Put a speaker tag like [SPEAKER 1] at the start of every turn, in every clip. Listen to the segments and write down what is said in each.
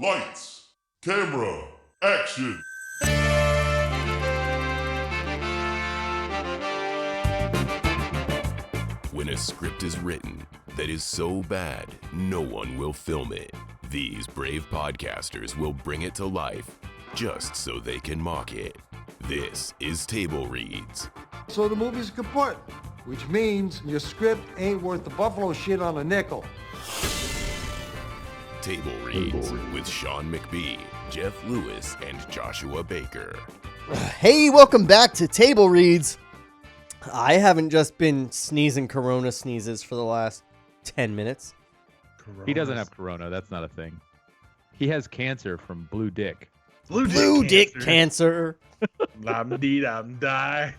[SPEAKER 1] Lights, camera, action.
[SPEAKER 2] When a script is written that is so bad, no one will film it. These brave podcasters will bring it to life just so they can mock it. This is Table Reads.
[SPEAKER 3] So the movie's kaput, which means your script ain't worth the buffalo shit on a nickel.
[SPEAKER 2] Table Reads with Sean McBee, Jeff Lewis, and Joshua Baker.
[SPEAKER 4] Hey, welcome back to Table Reads. I haven't just been sneezing corona sneezes for the last 10 minutes.
[SPEAKER 5] He doesn't have corona. That's not a thing. He has cancer from blue dick.
[SPEAKER 4] Blue dick cancer.
[SPEAKER 6] Die.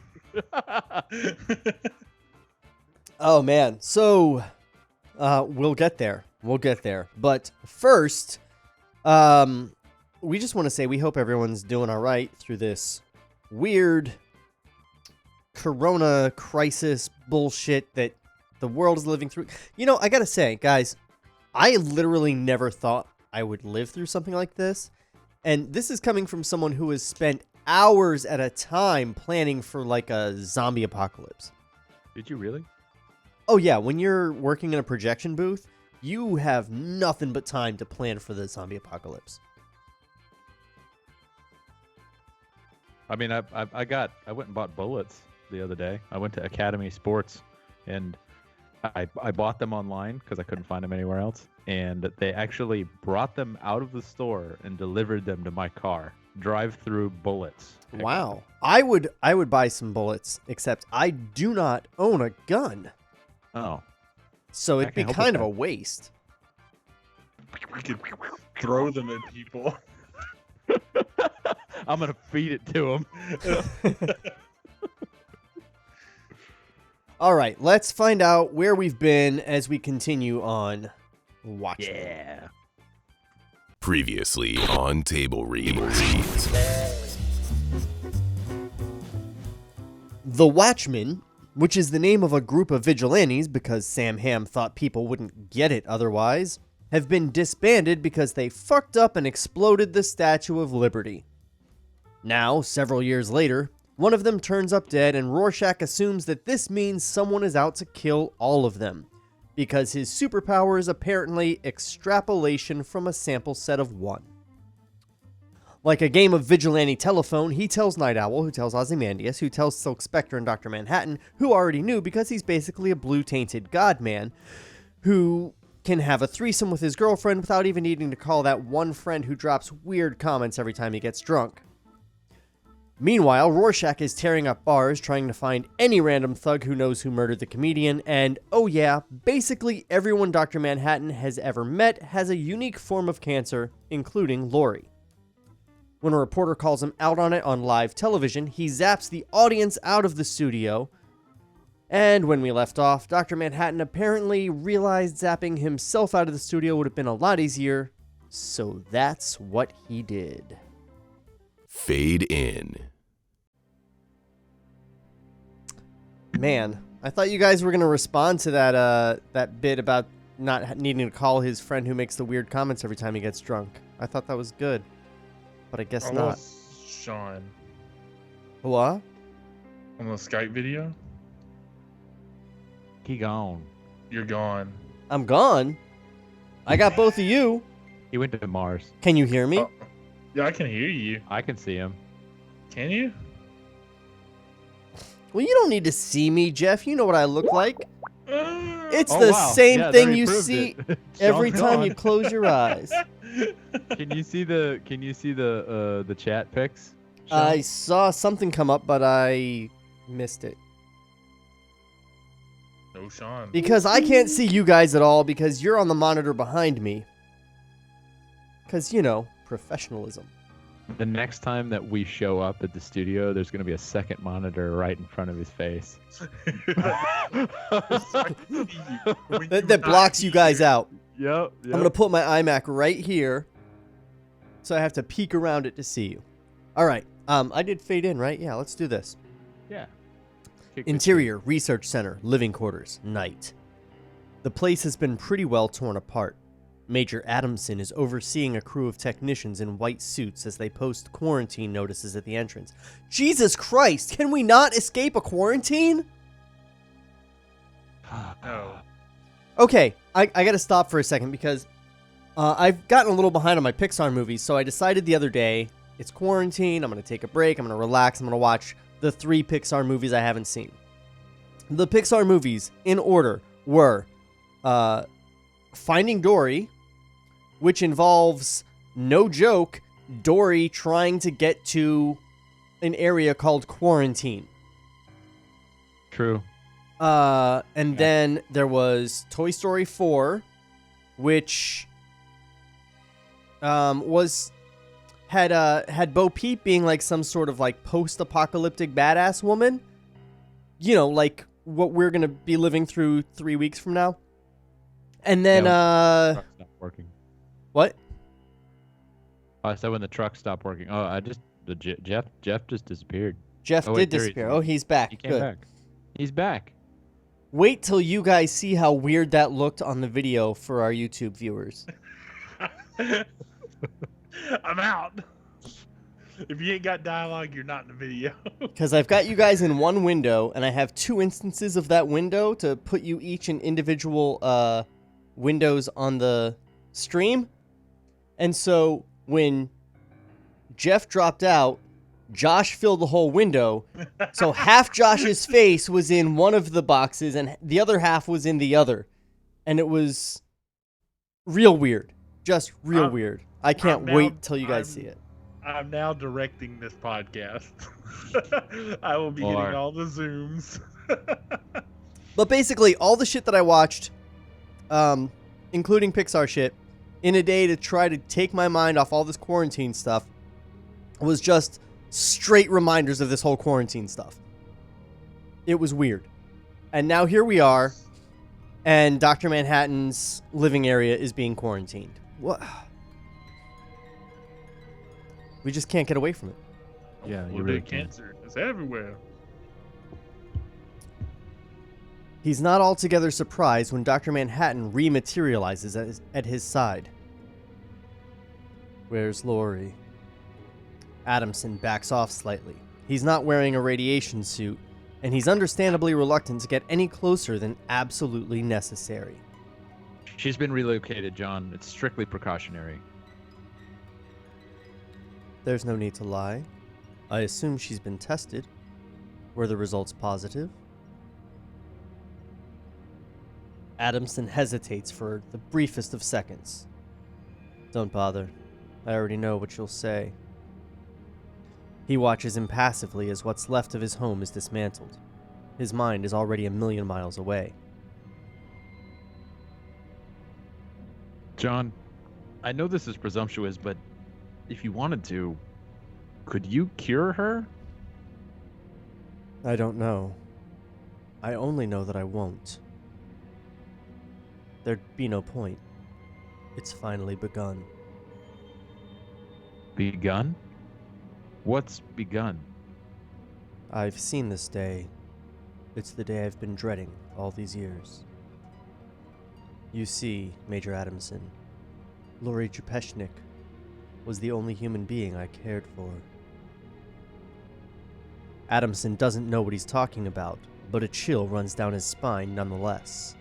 [SPEAKER 4] Oh, man. So, we'll get there. But first, we just want to say we hope everyone's doing all right through this weird corona crisis bullshit that the world is living through. You know, I gotta say, guys, I literally never thought I would live through something like this. And this is coming from someone who has spent hours at a time planning for like a zombie apocalypse.
[SPEAKER 5] Did you really?
[SPEAKER 4] Oh yeah, when you're working in a projection booth, you have nothing but time to plan for the zombie apocalypse.
[SPEAKER 5] I mean, I went and bought bullets the other day. I went to Academy Sports, and I bought them online because I couldn't find them anywhere else. And they actually brought them out of the store and delivered them to my car. Drive-through bullets.
[SPEAKER 4] Wow. I would buy some bullets, except I do not own a gun.
[SPEAKER 5] Oh.
[SPEAKER 4] So it'd
[SPEAKER 5] I
[SPEAKER 4] be
[SPEAKER 5] can help
[SPEAKER 4] kind
[SPEAKER 5] with
[SPEAKER 4] of a
[SPEAKER 5] that.
[SPEAKER 4] waste.
[SPEAKER 6] We could throw them at people.
[SPEAKER 5] I'm going to feed it to them.
[SPEAKER 4] All right, let's find out where we've been as we continue on Watchmen.
[SPEAKER 5] Yeah.
[SPEAKER 2] Previously on Table Reads.
[SPEAKER 4] The Watchmen, which is the name of a group of vigilantes because Sam Hamm thought people wouldn't get it otherwise, have been disbanded because they fucked up and exploded the Statue of Liberty. Now, several years later, one of them turns up dead and Rorschach assumes that this means someone is out to kill all of them, because his superpower is apparently extrapolation from a sample set of one. Like a game of vigilante telephone, he tells Night Owl, who tells Ozymandias, who tells Silk Spectre and Dr. Manhattan, who already knew because he's basically a blue-tainted god-man, who can have a threesome with his girlfriend without even needing to call that one friend who drops weird comments every time he gets drunk. Meanwhile, Rorschach is tearing up bars, trying to find any random thug who knows who murdered the comedian, and, oh yeah, basically everyone Dr. Manhattan has ever met has a unique form of cancer, including Laurie. When a reporter calls him out on it on live television, he zaps the audience out of the studio, and when we left off, Dr. Manhattan apparently realized zapping himself out of the studio would have been a lot easier, so that's what he did.
[SPEAKER 2] Fade in.
[SPEAKER 4] Man, I thought you guys were going to respond to that bit about not needing to call his friend who makes the weird comments every time he gets drunk. I thought that was good, but I guess not.
[SPEAKER 6] Sean,
[SPEAKER 4] What?
[SPEAKER 6] on the Skype video,
[SPEAKER 5] He gone.
[SPEAKER 6] you're gone.
[SPEAKER 4] I'm gone. I got both of you.
[SPEAKER 5] He went to Mars.
[SPEAKER 4] Can you hear me?
[SPEAKER 6] Oh, yeah, I can hear you.
[SPEAKER 5] I can see him.
[SPEAKER 6] Can you?
[SPEAKER 4] Well, you don't need to see me, Jeff. You know what I look like. It's
[SPEAKER 5] Oh,
[SPEAKER 4] the
[SPEAKER 5] wow.
[SPEAKER 4] same
[SPEAKER 5] Yeah,
[SPEAKER 4] thing
[SPEAKER 5] there he
[SPEAKER 4] you
[SPEAKER 5] proved
[SPEAKER 4] see
[SPEAKER 5] it.
[SPEAKER 4] every
[SPEAKER 5] Sean's
[SPEAKER 4] time
[SPEAKER 5] gone.
[SPEAKER 4] you close your eyes.
[SPEAKER 5] Can you see the chat pics? Sean?
[SPEAKER 4] I saw something come up, but I missed it.
[SPEAKER 6] No, Sean.
[SPEAKER 4] Because I can't see you guys at all because you're on the monitor behind me. Because, you know, professionalism.
[SPEAKER 5] The next time that we show up at the studio, there's going to be a second monitor right in front of his face.
[SPEAKER 4] That blocks you guys out.
[SPEAKER 5] Yep.
[SPEAKER 4] I'm going to put my iMac right here. So I have to peek around it to see you. All right. I did fade in, right? Yeah, let's do this.
[SPEAKER 5] Yeah.
[SPEAKER 4] Interior, research center, living quarters, night. The place has been pretty well torn apart. Major Adamson is overseeing a crew of technicians in white suits as they post quarantine notices at the entrance. Jesus Christ, can we not escape a quarantine?
[SPEAKER 6] No.
[SPEAKER 4] Okay, I gotta stop for a second because I've gotten a little behind on my Pixar movies, so I decided the other day, it's quarantine, I'm gonna take a break, I'm gonna relax, I'm gonna watch the 3 Pixar movies I haven't seen. The Pixar movies, in order, were Finding Dory, which involves, no joke, Dory trying to get to an area called Quarantine.
[SPEAKER 5] True.
[SPEAKER 4] And then there was Toy Story 4, which had Bo Peep being like some sort of like post-apocalyptic badass woman. You know, like what we're gonna be living through 3 weeks from now. And then
[SPEAKER 5] The truck stopped working.
[SPEAKER 4] what?
[SPEAKER 5] Oh, I said when the truck stopped working. Oh, Jeff just disappeared.
[SPEAKER 4] Jeff
[SPEAKER 5] Oh,
[SPEAKER 4] did
[SPEAKER 5] wait, there he
[SPEAKER 4] disappear.
[SPEAKER 5] is.
[SPEAKER 4] Oh, he's back.
[SPEAKER 5] He came
[SPEAKER 4] Good.
[SPEAKER 5] back. He's back.
[SPEAKER 4] Wait till you guys see how weird that looked on the video for our YouTube viewers.
[SPEAKER 6] I'm out. If you ain't got dialogue, you're not in the video.
[SPEAKER 4] Because I've got you guys in one window, and I have 2 instances of that window to put you each in individual windows on the stream. And so when Jeff dropped out, Josh filled the whole window. So half Josh's face was in one of the boxes, and the other half was in the other. And it was real weird. Just real weird. I can't wait till you guys see it.
[SPEAKER 6] I'm now directing this podcast. I will be getting all the zooms.
[SPEAKER 4] But basically, all the shit that I watched, including Pixar shit, in a day to try to take my mind off all this quarantine stuff, was just straight reminders of this whole quarantine stuff. It was weird. And now here we are, and Dr. Manhattan's living area is being quarantined. What? We just can't get away from it.
[SPEAKER 5] Yeah, you
[SPEAKER 6] Well,
[SPEAKER 5] really
[SPEAKER 6] dude,
[SPEAKER 5] can.
[SPEAKER 6] cancer. It's everywhere.
[SPEAKER 4] He's not altogether surprised when Dr. Manhattan rematerializes at his side. Where's Lori? Adamson backs off slightly. He's not wearing a radiation suit, and he's understandably reluctant to get any closer than absolutely necessary.
[SPEAKER 5] She's been relocated, John. It's strictly precautionary.
[SPEAKER 4] There's no need to lie. I assume she's been tested. Were the results positive? Adamson hesitates for the briefest of seconds. Don't bother. I already know what you'll say. He watches impassively as what's left of his home is dismantled. His mind is already 1,000,000 miles away.
[SPEAKER 5] John, I know this is presumptuous, but if you wanted to, could you cure her?
[SPEAKER 4] I don't know. I only know that I won't. There'd be no point. It's finally begun.
[SPEAKER 5] Begun? What's begun?
[SPEAKER 4] I've seen this day. It's the day I've been dreading all these years. You see, Major Adamson, Lori Jupeshnik was the only human being I cared for. Adamson doesn't know what he's talking about, but a chill runs down his spine nonetheless.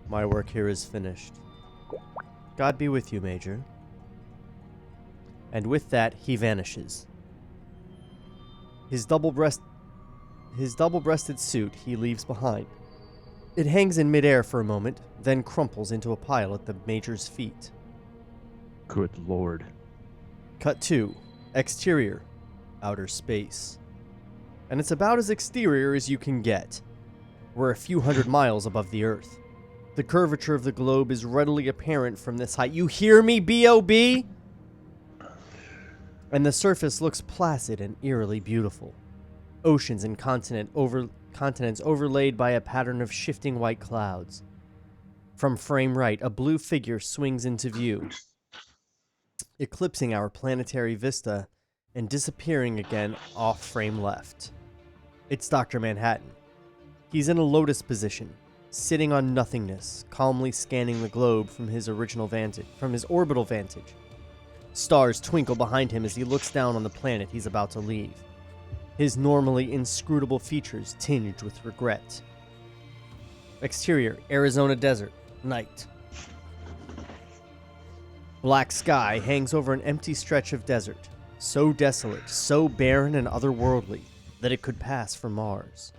[SPEAKER 4] My work here is finished. God be with you, Major. And with that, he vanishes. His double-breasted suit he leaves behind. It hangs in midair for a moment, then crumples into a pile at the Major's feet.
[SPEAKER 5] Good Lord.
[SPEAKER 4] Cut 2. Exterior. Outer space. And it's about as exterior as you can get. We're a few hundred miles above the Earth. The curvature of the globe is readily apparent from this height. You hear me, B.O.B.? And the surface looks placid and eerily beautiful. Oceans and continents overlaid by a pattern of shifting white clouds. From frame right, a blue figure swings into view, eclipsing our planetary vista and disappearing again off frame left. It's Dr. Manhattan. He's in a lotus position, sitting on nothingness, calmly scanning the globe from his orbital vantage. Stars twinkle behind him as he looks down on the planet he's about to leave. His normally inscrutable features tinged with regret. Exterior, Arizona desert, night. Black sky hangs over an empty stretch of desert, so desolate, so barren and otherworldly that it could pass for Mars.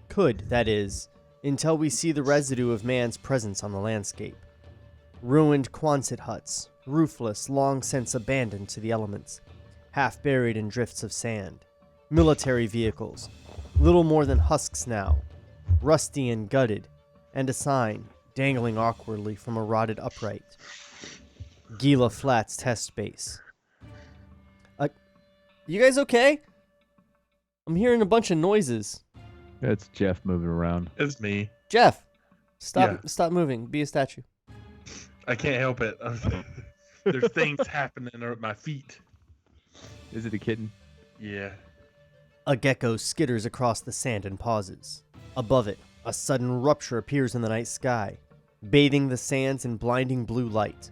[SPEAKER 4] Could, that is, until we see the residue of man's presence on the landscape. Ruined Quonset huts, roofless, long since abandoned to the elements, half buried in drifts of sand. Military vehicles, little more than husks now, rusty and gutted, and a sign dangling awkwardly from a rotted upright. Gila Flats Test Base. You guys okay? I'm hearing a bunch of noises.
[SPEAKER 5] It's Jeff moving around.
[SPEAKER 6] It's me.
[SPEAKER 4] Jeff, stop moving. Be a statue.
[SPEAKER 6] I can't help it. There's things happening at my feet.
[SPEAKER 5] Is it a kitten?
[SPEAKER 6] Yeah.
[SPEAKER 4] A gecko skitters across the sand and pauses. Above it, a sudden rupture appears in the night sky, bathing the sands in blinding blue light.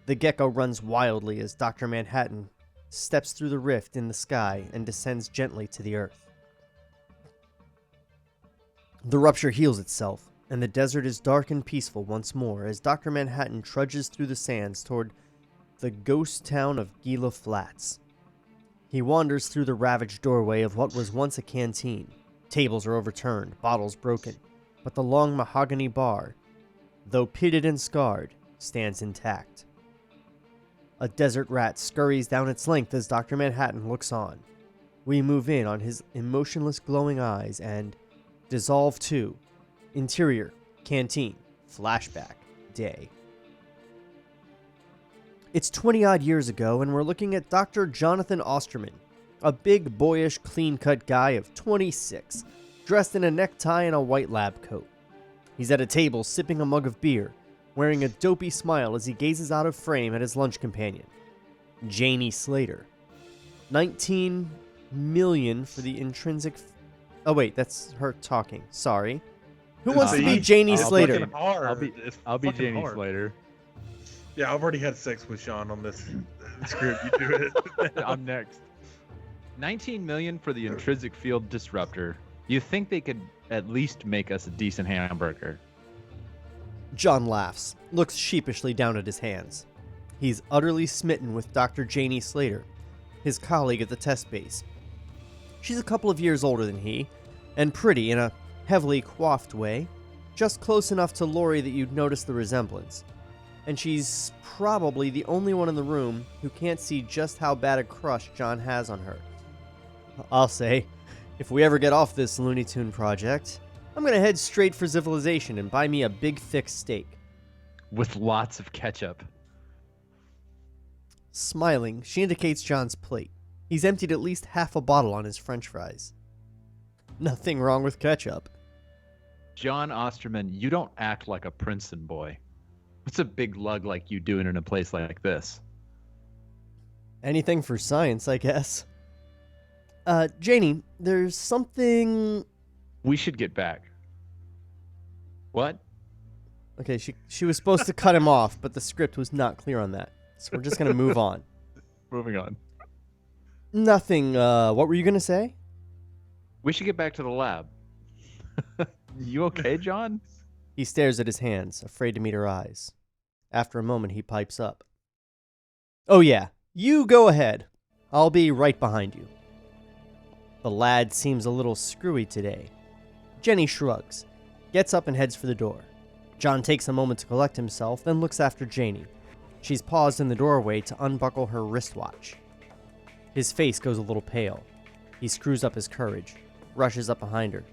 [SPEAKER 4] The gecko runs wildly as Dr. Manhattan steps through the rift in the sky and descends gently to the earth. The rupture heals itself, and the desert is dark and peaceful once more as Dr. Manhattan trudges through the sands toward the ghost town of Gila Flats. He wanders through the ravaged doorway of what was once a canteen. Tables are overturned, bottles broken, but the long mahogany bar, though pitted and scarred, stands intact. A desert rat scurries down its length as Dr. Manhattan looks on. We move in on his emotionless glowing eyes and dissolve to interior, canteen, flashback, day. It's 20-odd years ago, and we're looking at Dr. Jonathan Osterman, a big, boyish, clean-cut guy of 26, dressed in a necktie and a white lab coat. He's at a table sipping a mug of beer, wearing a dopey smile as he gazes out of frame at his lunch companion, Janie Slater. 19 million for the intrinsic... Oh wait, that's her talking. Sorry. Who wants to be Janie Slater?
[SPEAKER 5] I'll be Janie Slater.
[SPEAKER 6] Yeah, I've already had sex with Sean on this script. You do it.
[SPEAKER 5] I'm next. 19 million for the intrinsic field disruptor. You think they could at least make us a decent hamburger?
[SPEAKER 4] John laughs, looks sheepishly down at his hands. He's utterly smitten with Dr. Janie Slater, his colleague at the test base. She's a couple of years older than he, and pretty in a heavily coiffed way, just close enough to Lori that you'd notice the resemblance. And she's probably the only one in the room who can't see just how bad a crush John has on her. I'll say, if we ever get off this Looney Tune project, I'm gonna head straight for civilization and buy me a big thick steak.
[SPEAKER 5] With lots of ketchup.
[SPEAKER 4] Smiling, she indicates John's plate. He's emptied at least half a bottle on his french fries. Nothing wrong with ketchup.
[SPEAKER 5] John Osterman, you don't act like a Princeton boy. What's a big lug like you doing in a place like this?
[SPEAKER 4] Anything for science, I guess. Janie, there's something...
[SPEAKER 5] We should get back. What?
[SPEAKER 4] Okay, she was supposed to cut him off, but the script was not clear on that. So we're just gonna move on.
[SPEAKER 5] Moving on.
[SPEAKER 4] Nothing, what were you gonna say?
[SPEAKER 5] We should get back to the lab. You okay, John?
[SPEAKER 4] He stares at his hands, afraid to meet her eyes. After a moment, he pipes up. Oh yeah, you go ahead. I'll be right behind you. The lad seems a little screwy today. Jenny shrugs, gets up and heads for the door. John takes a moment to collect himself, then looks after Janie. She's paused in the doorway to unbuckle her wristwatch. His face goes a little pale. He screws up his courage, rushes up behind her.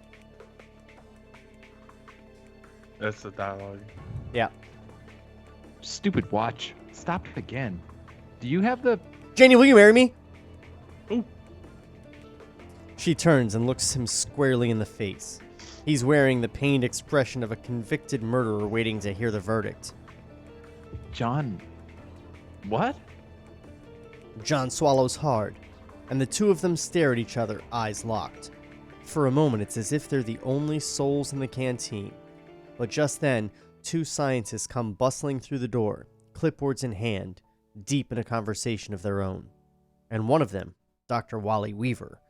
[SPEAKER 6] That's the dialogue.
[SPEAKER 4] Yeah.
[SPEAKER 5] Stupid watch. Stop it again. Do you have the...
[SPEAKER 4] Janie, will you marry me?
[SPEAKER 6] Ooh.
[SPEAKER 4] She turns and looks him squarely in the face. He's wearing the pained expression of a convicted murderer waiting to hear the verdict.
[SPEAKER 5] John... What?
[SPEAKER 4] John swallows hard, and the two of them stare at each other, eyes locked. For a moment, it's as if they're the only souls in the canteen. But just then, two scientists come bustling through the door, clipboards in hand, deep in a conversation of their own. And one of them, Dr. Wally Weaver,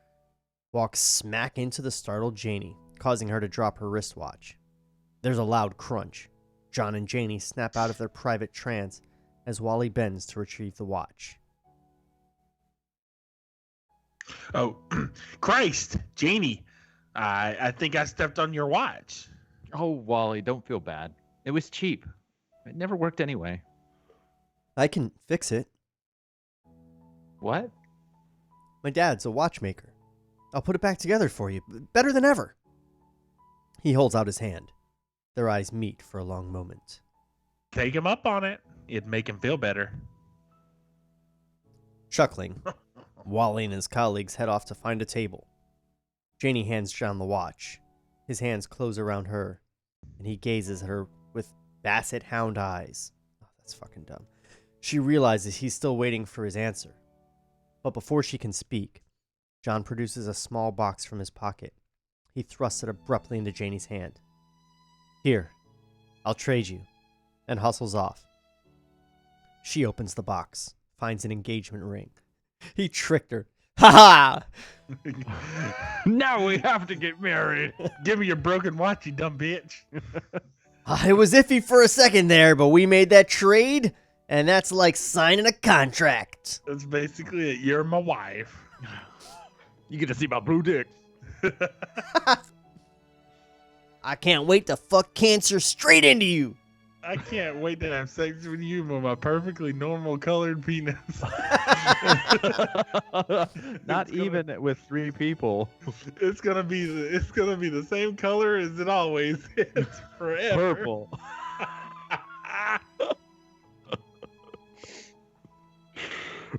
[SPEAKER 4] walks smack into the startled Janie, causing her to drop her wristwatch. There's a loud crunch. John and Janie snap out of their private trance as Wally bends to retrieve the watch.
[SPEAKER 6] Oh, Christ, Janie, I think I stepped on your watch.
[SPEAKER 5] Oh, Wally, don't feel bad. It was cheap. It never worked anyway.
[SPEAKER 4] I can fix it.
[SPEAKER 5] What?
[SPEAKER 4] My dad's a watchmaker. I'll put it back together for you, better than ever. He holds out his hand. Their eyes meet for a long moment.
[SPEAKER 6] Take him up on it. It'd make him feel better.
[SPEAKER 4] Chuckling, Wally and his colleagues head off to find a table. Janie hands John the watch. His hands close around her, and he gazes at her with basset hound eyes. Oh, that's fucking dumb. She realizes he's still waiting for his answer. But before she can speak, John produces a small box from his pocket. He thrusts it abruptly into Janie's hand. Here, I'll trade you, and hustles off. She opens the box, finds an engagement ring. He tricked her. Ha ha!
[SPEAKER 5] Now we have to get married.
[SPEAKER 6] Give me your broken watch, you dumb bitch.
[SPEAKER 4] It was iffy for a second there, but we made that trade, and that's like signing a contract.
[SPEAKER 6] That's basically it. You're my wife.
[SPEAKER 5] You get to see my blue dick.
[SPEAKER 4] I can't wait to fuck cancer straight into you.
[SPEAKER 6] I can't wait to have sex with you with my perfectly normal colored penis.
[SPEAKER 5] Not even with 3 people.
[SPEAKER 6] It's gonna be the same color as it always is forever.
[SPEAKER 5] Purple.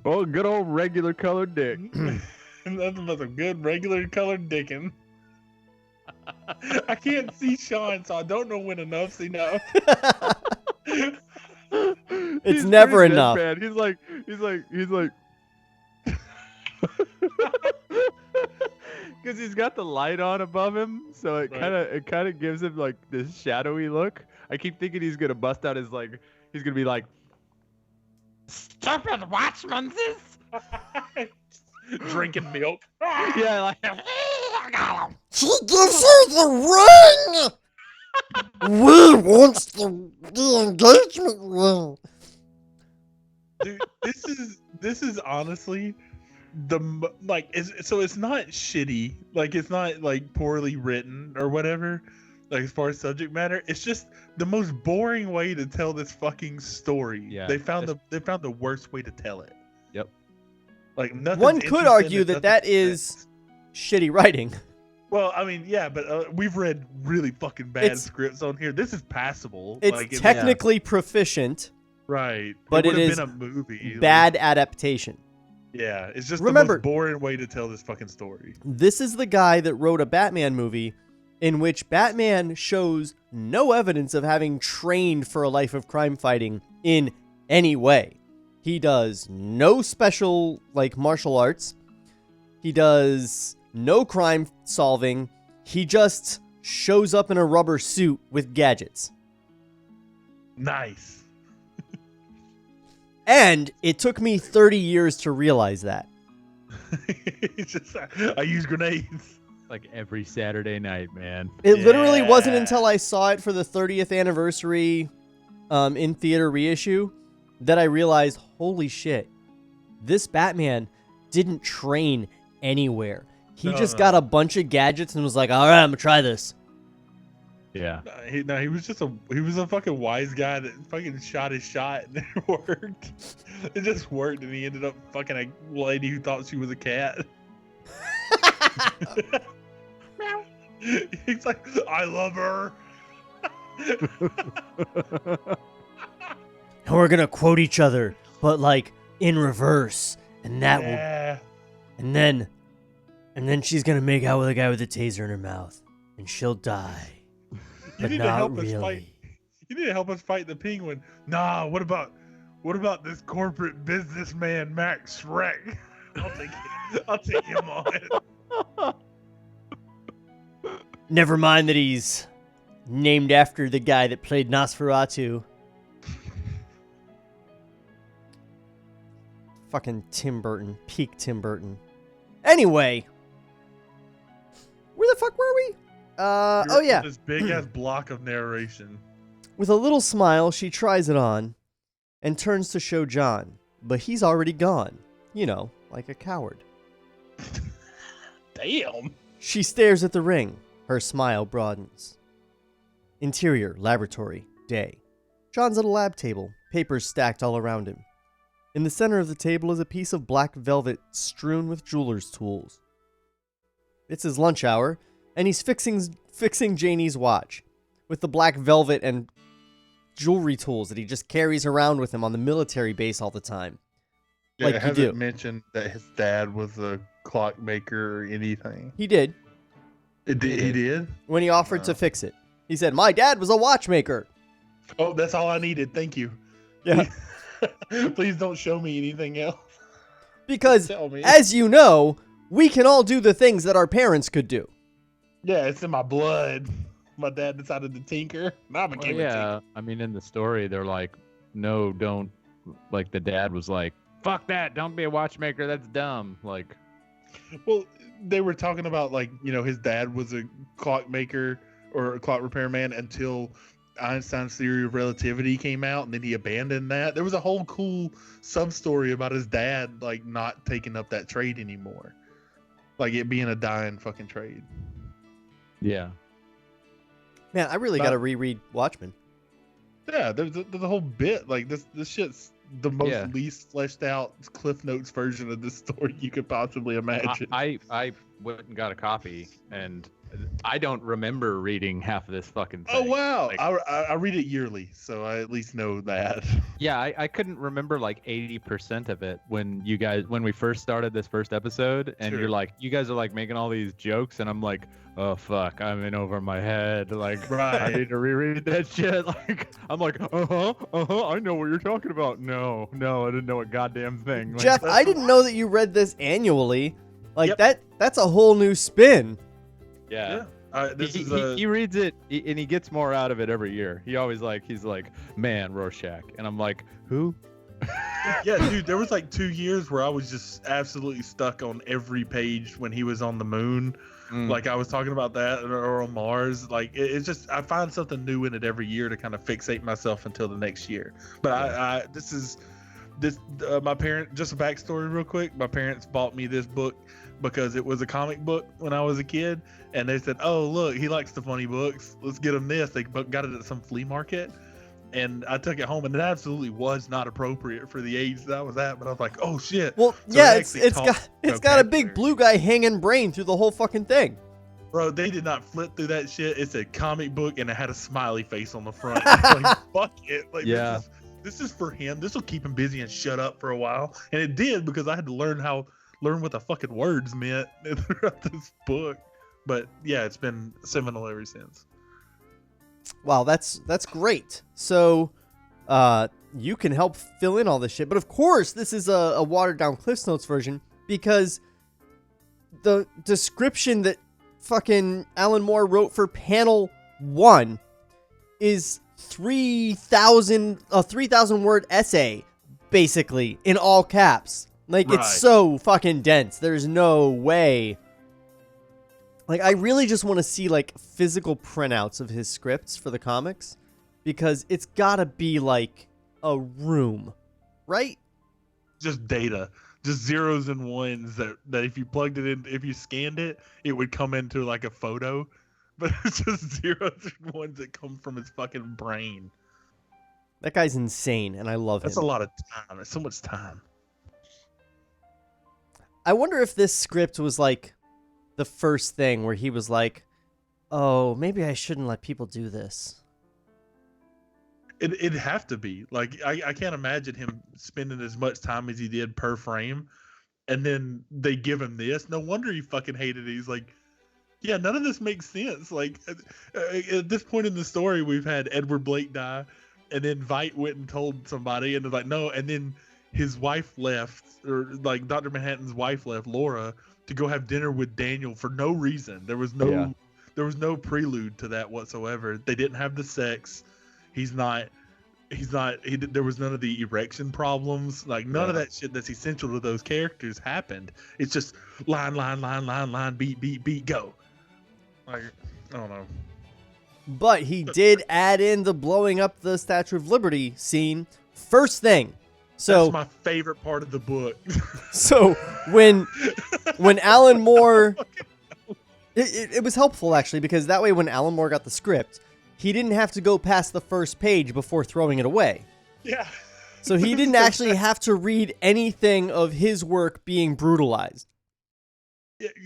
[SPEAKER 5] Oh, good old regular colored dick.
[SPEAKER 6] Nothing but a good regular colored dickin'. I can't see Sean, so I don't know when enough's enough.
[SPEAKER 4] It's never enough.
[SPEAKER 5] Bad. He's like. Because he's got the light on above him, so it kind of gives him like this shadowy look. I keep thinking he's gonna bust out his he's gonna be like,
[SPEAKER 6] Stupid Watchmen, drinking milk.
[SPEAKER 5] yeah, like.
[SPEAKER 7] She gives her the ring! We wants the engagement ring.
[SPEAKER 6] Dude, this is honestly so it's not shitty, like it's not like poorly written or whatever, like as far as subject matter. It's just the most boring way to tell this fucking story.
[SPEAKER 5] Yeah,
[SPEAKER 6] they found the worst way to tell it.
[SPEAKER 5] Yep.
[SPEAKER 6] Like nothing.
[SPEAKER 4] One could argue that is shitty writing.
[SPEAKER 6] Well, I mean, yeah, but we've read really fucking bad scripts on here. This is passable.
[SPEAKER 4] It's technically proficient,
[SPEAKER 6] right?
[SPEAKER 4] But it is
[SPEAKER 6] been a movie.
[SPEAKER 4] Bad adaptation.
[SPEAKER 6] Yeah, it's just
[SPEAKER 4] Remember,
[SPEAKER 6] the most boring way to tell this fucking story.
[SPEAKER 4] This is the guy that wrote a Batman movie in which Batman shows no evidence of having trained for a life of crime fighting in any way. He does no special, martial arts. He does no crime solving. He just shows up in a rubber suit with gadgets.
[SPEAKER 6] Nice.
[SPEAKER 4] And it took me 30 years to realize that.
[SPEAKER 6] I use grenades.
[SPEAKER 5] Like every Saturday night, man.
[SPEAKER 4] It literally wasn't until I saw it for the 30th anniversary in theater reissue that I realized, holy shit, this Batman didn't train anywhere. He got a bunch of gadgets and was like, all right, I'm gonna try this.
[SPEAKER 5] Yeah.
[SPEAKER 6] He was a fucking wise guy that fucking shot his shot and it worked. It just worked, and he ended up fucking a lady who thought she was a cat. He's like, I love her.
[SPEAKER 4] And we're gonna quote each other, but in reverse, and that will, and then she's gonna make out with a guy with a taser in her mouth, and she'll die. But not really.
[SPEAKER 6] You need to help us fight the penguin. Nah, what about this corporate businessman Max Schreck? I'll take him on it.
[SPEAKER 4] Never mind that he's Named after the guy that played Nosferatu. Fucking Tim Burton. Peak Tim Burton. Anyway. Where the fuck were we? Oh yeah.
[SPEAKER 6] This big ass block of narration.
[SPEAKER 4] With a little smile, she tries it on and turns to show John. But he's already gone. You know, like a coward.
[SPEAKER 6] Damn.
[SPEAKER 4] She stares at the ring. Her smile broadens. Interior, laboratory, day. John's at a lab table, papers stacked all around him. In the center of the table is a piece of black velvet strewn with jeweler's tools. It's his lunch hour, and he's fixing Janie's watch with the black velvet and jewelry tools that he just carries around with him on the military base all the time.
[SPEAKER 6] Yeah,
[SPEAKER 4] Like
[SPEAKER 6] it
[SPEAKER 4] you do.
[SPEAKER 6] hasn't mentioned that his dad was a clockmaker or anything.
[SPEAKER 4] He did,
[SPEAKER 6] He did?
[SPEAKER 4] when he offered to fix it. He said, "My dad was a watchmaker."
[SPEAKER 6] Oh, that's all I needed. Thank you.
[SPEAKER 4] Yeah.
[SPEAKER 6] Please don't show me anything else.
[SPEAKER 4] Because,
[SPEAKER 6] Tell me.
[SPEAKER 4] as you know, we can all do the things that our parents could do.
[SPEAKER 6] Yeah, it's in my blood. My dad decided to tinker. Now I became a tinker.
[SPEAKER 5] Yeah, I mean, in the story, they're like, no, don't. Like, the dad was like, fuck that, don't be a watchmaker, that's dumb. Like,
[SPEAKER 6] Well, they were talking about, like, you know, his dad was a clockmaker or a clock repairman until Einstein's theory of relativity came out, and then he abandoned that. There was a whole cool sub-story about his dad, like, not taking up that trade anymore. Like, it being a dying fucking trade.
[SPEAKER 5] yeah.
[SPEAKER 4] Man, I really
[SPEAKER 6] But-
[SPEAKER 4] got to reread Watchmen.
[SPEAKER 6] Yeah, there's a whole bit. Like, this shit's the most
[SPEAKER 5] Yeah.
[SPEAKER 6] least fleshed out Cliff Notes version of this story you could possibly imagine.
[SPEAKER 5] I went and got a copy, and I don't remember reading half of this fucking thing.
[SPEAKER 6] Oh, wow.
[SPEAKER 5] Like,
[SPEAKER 6] I read it yearly, so I at least know that.
[SPEAKER 5] yeah, I couldn't remember like 80% of it when we first started this first episode, and
[SPEAKER 6] Sure.
[SPEAKER 5] you're like, you guys are like making all these jokes, and I'm like, oh fuck, I'm in over my head. Like, I
[SPEAKER 6] Right.
[SPEAKER 5] need to reread that shit. Like, I'm like, I know what you're talking about. No, I didn't know a goddamn thing. Like,
[SPEAKER 4] Jeff, I didn't know that you read this annually. Like,
[SPEAKER 6] Yep.
[SPEAKER 4] that's a whole new spin.
[SPEAKER 5] yeah.
[SPEAKER 6] This
[SPEAKER 5] he,
[SPEAKER 6] is
[SPEAKER 5] he, he reads it and he gets more out of it every year. He's like, man, Rorschach, and I'm like, who?
[SPEAKER 6] yeah, dude. There was like 2 years where I was just absolutely stuck on every page when he was on the moon. Like, I was talking about that, or on Mars. Like, it's just, I find something new in it every year to kind of fixate myself until the next year. But my parent, just a backstory real quick. My parents bought me this book because it was a comic book when I was a kid, and they said, "Oh, look, he likes the funny books. Let's get him this." They got it at some flea market, and I took it home, and it absolutely was not appropriate for the age that I was at. But I was like, "Oh shit!"
[SPEAKER 4] Well,
[SPEAKER 6] So
[SPEAKER 4] yeah,
[SPEAKER 6] it
[SPEAKER 4] it's
[SPEAKER 6] actually
[SPEAKER 4] got
[SPEAKER 6] talks
[SPEAKER 4] it's got a big
[SPEAKER 6] vocabulary.
[SPEAKER 4] blue guy hanging brain through the whole fucking thing.
[SPEAKER 6] Bro, they did not flip through that shit. It's a comic book, and it had a smiley face on the front. Like, fuck it. Like,
[SPEAKER 5] Yeah.
[SPEAKER 6] This is for him. This will keep him busy and shut up for a while. And it did, because I had to learn what the fucking words meant throughout this book. But yeah, it's been seminal ever since.
[SPEAKER 4] Wow, that's great. So, you can help fill in all this shit. But of course, this is a watered down Cliff's Notes version, because the description that fucking Alan Moore wrote for panel 1 is 3,000 word essay, basically, in all caps. Like,
[SPEAKER 6] Right.
[SPEAKER 4] it's so fucking dense. There's no way. Like, I really just want to see, like, physical printouts of his scripts for the comics, because it's gotta be, like, a room, right?
[SPEAKER 6] Just data. Just zeros and ones that if you plugged it in, if you scanned it, it would come into like a photo. But it's just zeros and ones that come from his fucking brain.
[SPEAKER 4] That guy's insane, and I love
[SPEAKER 6] That's
[SPEAKER 4] him.
[SPEAKER 6] a lot of time. It's so much time.
[SPEAKER 4] I wonder if this script was, like, the first thing where he was like, oh, maybe I shouldn't let people do this.
[SPEAKER 6] It'd have to be. Like, I can't imagine him spending as much time as he did per frame, and then they give him this. No wonder he fucking hated it. He's like, yeah, none of this makes sense. Like, at this point in the story, we've had Edward Blake die, and then Veidt went and told somebody, and they're like, no, and then his wife left, or like Dr. Manhattan's wife left, Laura, to go have dinner with Daniel for no reason. There was no...
[SPEAKER 5] Yeah.
[SPEAKER 6] prelude to that whatsoever. They didn't have the sex. There was none of the erection problems. Like none of that shit that's essential to those characters happened. It's just line, beat, go. Like, I don't know.
[SPEAKER 4] But he did add in the blowing up the Statue of Liberty scene first thing. So
[SPEAKER 6] that's my favorite part of the book.
[SPEAKER 4] So when Alan Moore, it was helpful actually, because that way when Alan Moore got the script, he didn't have to go past the first page before throwing it away.
[SPEAKER 6] Yeah.
[SPEAKER 4] So he didn't actually have to read anything of his work being brutalized.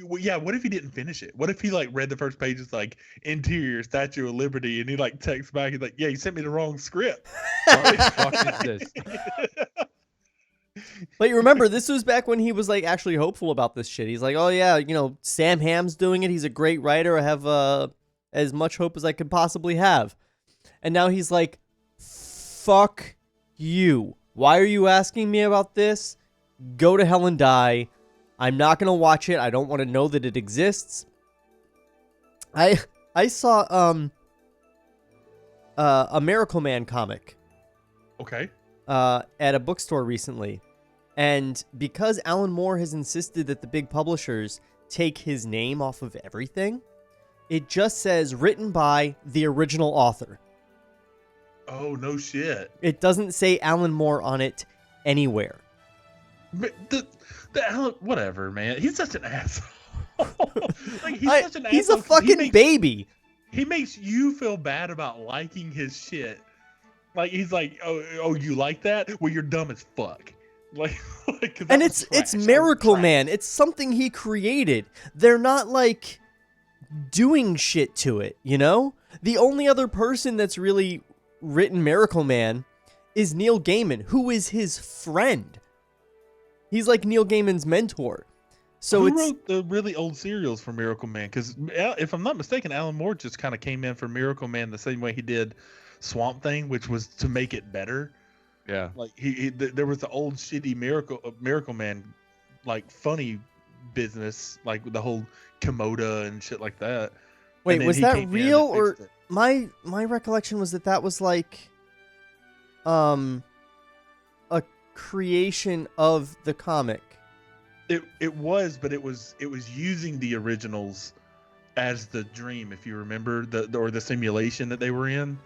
[SPEAKER 6] Yeah, what if he didn't finish it? What if he like read the first page, it's like interior Statue of Liberty, and he like texts back, he's like, yeah, you sent me the wrong script.
[SPEAKER 5] What the fuck is this?
[SPEAKER 4] But you remember, this was back when he was like actually hopeful about this shit. He's like, oh yeah, Sam Hamm's doing it. He's a great writer. I have as much hope as I could possibly have. And now he's like, fuck you. Why are you asking me about this? Go to hell and die. I'm not going to watch it. I don't want to know that it exists. I saw a Miracle Man comic.
[SPEAKER 6] Okay.
[SPEAKER 4] At a bookstore recently. And because Alan Moore has insisted that the big publishers take his name off of everything, it just says written by the original author.
[SPEAKER 6] Oh, no shit.
[SPEAKER 4] It doesn't say Alan Moore on it anywhere.
[SPEAKER 6] Whatever, man. He's such an asshole. Like,
[SPEAKER 4] he's a fucking baby.
[SPEAKER 6] He makes you feel bad about liking his shit. Like, he's like, oh, you like that? Well, you're dumb as fuck. Like
[SPEAKER 4] and it's Miracle Man. It's something he created. They're not like doing shit to it, The only other person that's really written Miracle Man is Neil Gaiman, who is his friend. He's like Neil Gaiman's mentor. So
[SPEAKER 6] who wrote the really old serials for Miracle Man? Because if I'm not mistaken, Alan Moore just kind of came in for Miracle Man the same way he did Swamp Thing, which was to make it better.
[SPEAKER 5] Yeah.
[SPEAKER 6] Like there was the old shitty Miracle Man, like funny business, like the whole Komoda and shit like that.
[SPEAKER 4] Wait, was that real or my recollection was that was like a creation of the comic.
[SPEAKER 6] It was, but it was using the originals as the dream, if you remember the simulation that they were in.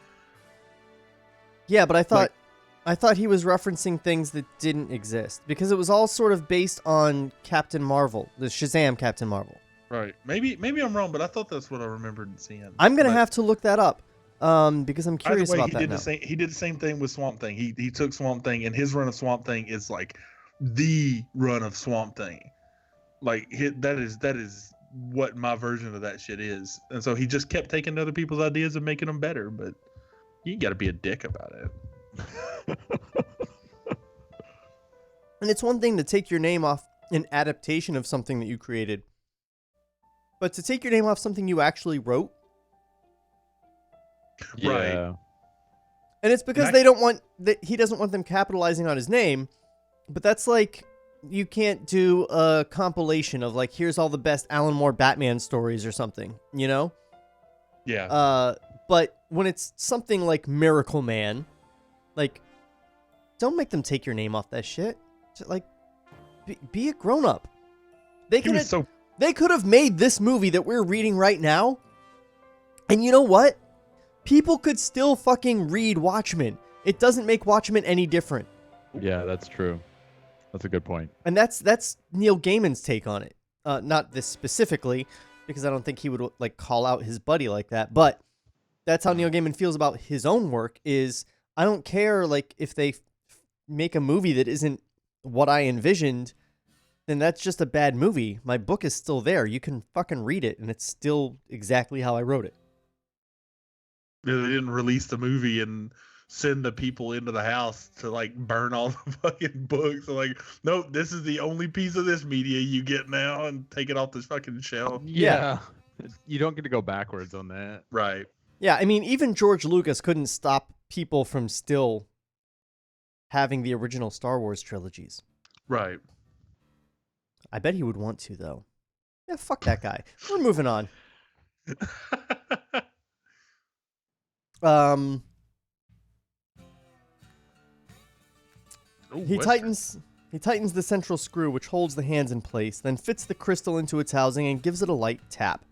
[SPEAKER 4] Yeah, but I thought he was referencing things that didn't exist because it was all sort of based on Captain Marvel, the Shazam Captain Marvel.
[SPEAKER 6] Right. Maybe I'm wrong, but I thought that's what I remembered seeing.
[SPEAKER 4] I'm gonna have to look that up because I'm curious about that now.
[SPEAKER 6] He did the same thing with Swamp Thing. He took Swamp Thing, and his run of Swamp Thing is like the run of Swamp Thing. Like that is what my version of that shit is. And so he just kept taking other people's ideas and making them better. But you got to be a dick about it.
[SPEAKER 4] And it's one thing to take your name off an adaptation of something that you created, but to take your name off something you actually wrote.
[SPEAKER 5] Yeah.
[SPEAKER 6] Right.
[SPEAKER 4] And it's because he doesn't want them capitalizing on his name. But that's like, you can't do a compilation of like, here's all the best Alan Moore Batman stories or something,
[SPEAKER 6] Yeah.
[SPEAKER 4] But when it's something like Miracle Man, like, don't make them take your name off that shit. Just, like, be a grown up. They could have made this movie that we're reading right now. And you know what? People could still fucking read Watchmen. It doesn't make Watchmen any different.
[SPEAKER 5] Yeah, that's true. That's a good point.
[SPEAKER 4] And that's Neil Gaiman's take on it. Not this specifically, because I don't think he would like call out his buddy like that. But that's how Neil Gaiman feels about his own work. Is I don't care like if they make a movie that isn't what I envisioned, then that's just a bad movie. My book is still there. You can fucking read it, and it's still exactly how I wrote it.
[SPEAKER 6] They didn't release the movie and send the people into the house to like burn all the fucking books. So like, nope, this is the only piece of this media you get now, and take it off this fucking shelf.
[SPEAKER 5] Yeah. You don't get to go backwards on that.
[SPEAKER 6] Right.
[SPEAKER 4] Yeah, I mean, even George Lucas couldn't stop people from still having the original Star Wars trilogies.
[SPEAKER 6] Right.
[SPEAKER 4] I bet he would want to, though. Yeah, fuck that guy. We're moving on.
[SPEAKER 6] Ooh,
[SPEAKER 4] He
[SPEAKER 6] Western.
[SPEAKER 4] tightens the central screw which holds the hands in place, then fits the crystal into its housing and gives it a light tap.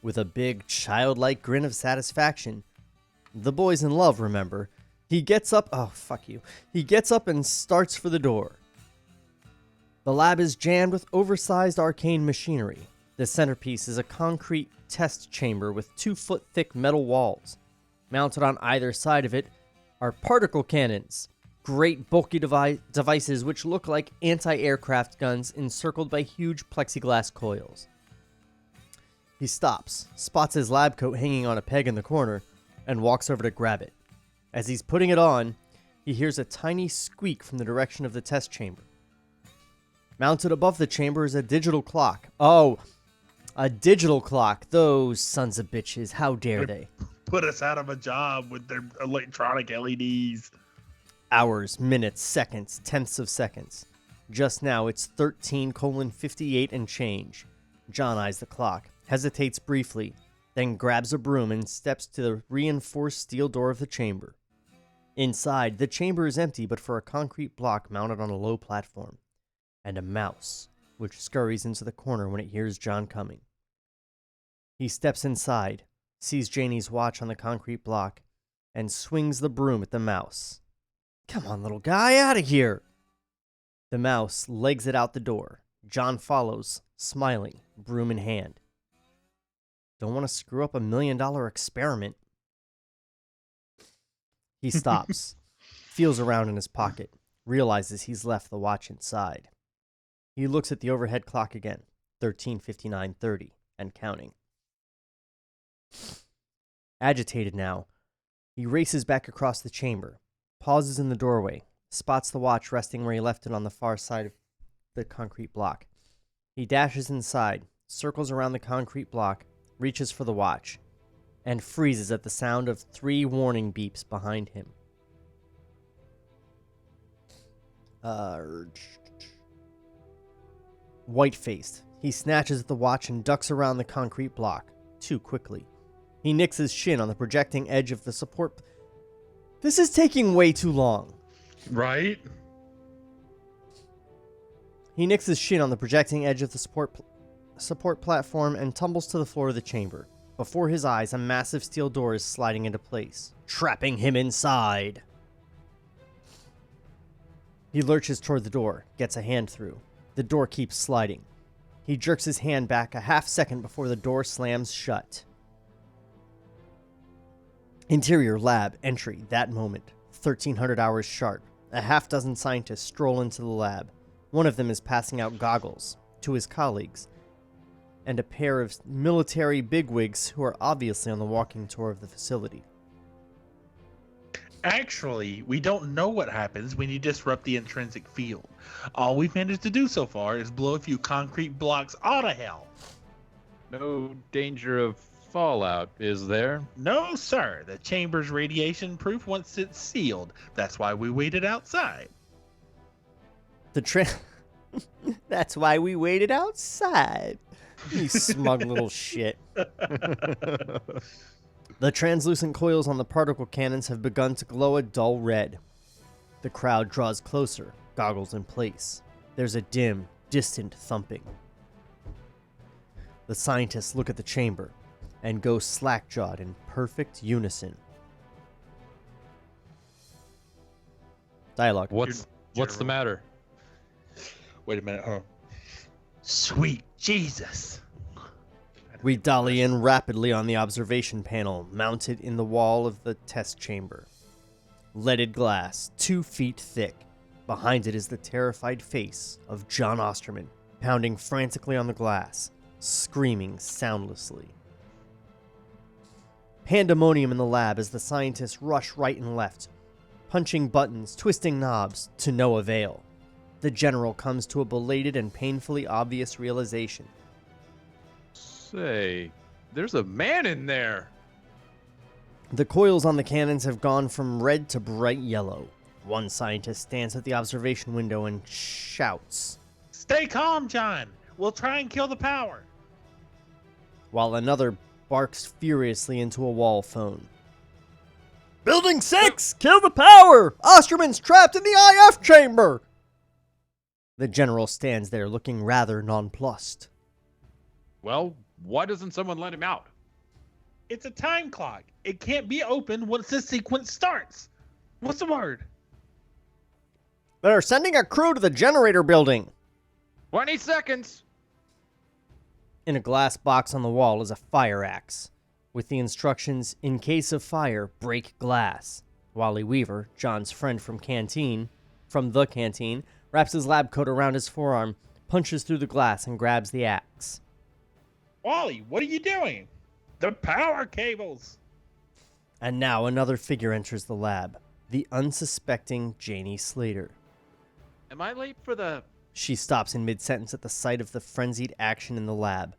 [SPEAKER 4] With a big, childlike grin of satisfaction. The boy's in love, remember. He gets up... Oh, fuck you. He gets up and starts for the door. The lab is jammed with oversized arcane machinery. The centerpiece is a concrete test chamber with 2-foot-thick metal walls. Mounted on either side of it are particle cannons, great bulky devices which look like anti-aircraft guns encircled by huge plexiglass coils. He stops, spots his lab coat hanging on a peg in the corner, and walks over to grab it. As he's putting it on, he hears a tiny squeak from the direction of the test chamber. Mounted above the chamber is a digital clock. Oh, a digital clock. Those sons of bitches, how dare they?
[SPEAKER 6] Put us out of a job with their electronic LEDs.
[SPEAKER 4] Hours, minutes, seconds, tenths of seconds. Just now it's 13:58 and change. John eyes the clock, hesitates briefly, then grabs a broom and steps to the reinforced steel door of the chamber. Inside, the chamber is empty but for a concrete block mounted on a low platform, and a mouse, which scurries into the corner when it hears John coming. He steps inside, sees Janie's watch on the concrete block, and swings the broom at the mouse. Come on, little guy, out of here! The mouse legs it out the door. John follows, smiling, broom in hand. Don't want to screw up $1 million experiment. He stops, feels around in his pocket, realizes he's left the watch inside. He looks at the overhead clock again, 13:59:30, and counting. Agitated now, he races back across the chamber, pauses in the doorway, spots the watch resting where he left it on the far side of the concrete block. He dashes inside, circles around the concrete block, reaches for the watch, and freezes at the sound of 3 warning beeps behind him. White-faced, he snatches at the watch and ducks around the concrete block, too quickly. He nicks his shin on the projecting edge of the support... This is taking way too long.
[SPEAKER 6] Right?
[SPEAKER 4] He nicks his shin on the projecting edge of the support platform and tumbles to the floor of the chamber. Before his eyes, a massive steel door is sliding into place, trapping him inside. He lurches toward the door, gets a hand through. The door keeps sliding. He jerks his hand back a half second before the door slams shut. Interior lab entry, that moment, 1300 hours sharp. A half dozen scientists stroll into the lab. One of them is passing out goggles to his colleagues, and a pair of military bigwigs who are obviously on the walking tour of the facility.
[SPEAKER 6] Actually, we don't know what happens when you disrupt the intrinsic field. All we've managed to do so far is blow a few concrete blocks out of hell.
[SPEAKER 5] No danger of fallout, is there?
[SPEAKER 6] No, sir. The chamber's radiation proof once it's sealed. That's why we waited outside.
[SPEAKER 4] That's why we waited outside. You smug little shit. The translucent coils on the particle cannons have begun to glow a dull red. The crowd draws closer, goggles in place. There's a dim, distant thumping. The scientists look at the chamber and go slack-jawed in perfect unison. Dialogue.
[SPEAKER 5] What's the matter?
[SPEAKER 6] Wait a minute. Sweet Jesus.
[SPEAKER 4] We dolly in rapidly on the observation panel mounted in the wall of the test chamber. Leaded glass, 2 feet thick. Behind it is the terrified face of John Osterman, pounding frantically on the glass, screaming soundlessly. Pandemonium in the lab as the scientists rush right and left, punching buttons, twisting knobs, to no avail. The general comes to a belated and painfully obvious realization.
[SPEAKER 5] Say, there's a man in there.
[SPEAKER 4] The coils on the cannons have gone from red to bright yellow. One scientist stands at the observation window and shouts,
[SPEAKER 6] Stay calm, John. We'll try and kill the power.
[SPEAKER 4] while another barks furiously into a wall phone. Building 6! Kill the power! Osterman's trapped in the IF chamber! The general stands there looking rather nonplussed.
[SPEAKER 5] Well, why doesn't someone let him out?
[SPEAKER 6] It's a time clock. It can't be opened once the sequence starts. What's the word?
[SPEAKER 4] They're sending a crew to the generator building.
[SPEAKER 5] 20 seconds.
[SPEAKER 4] In a glass box on the wall is a fire axe, with the instructions, in case of fire, break glass. Wally Weaver, John's friend from the canteen, wraps his lab coat around his forearm, punches through the glass, and grabs the axe.
[SPEAKER 6] Wally, what are you doing? The power cables.
[SPEAKER 4] And now another figure enters the lab, the unsuspecting Janie Slater.
[SPEAKER 5] Am I late for the...
[SPEAKER 4] She stops in mid-sentence at the sight of the frenzied action in the lab.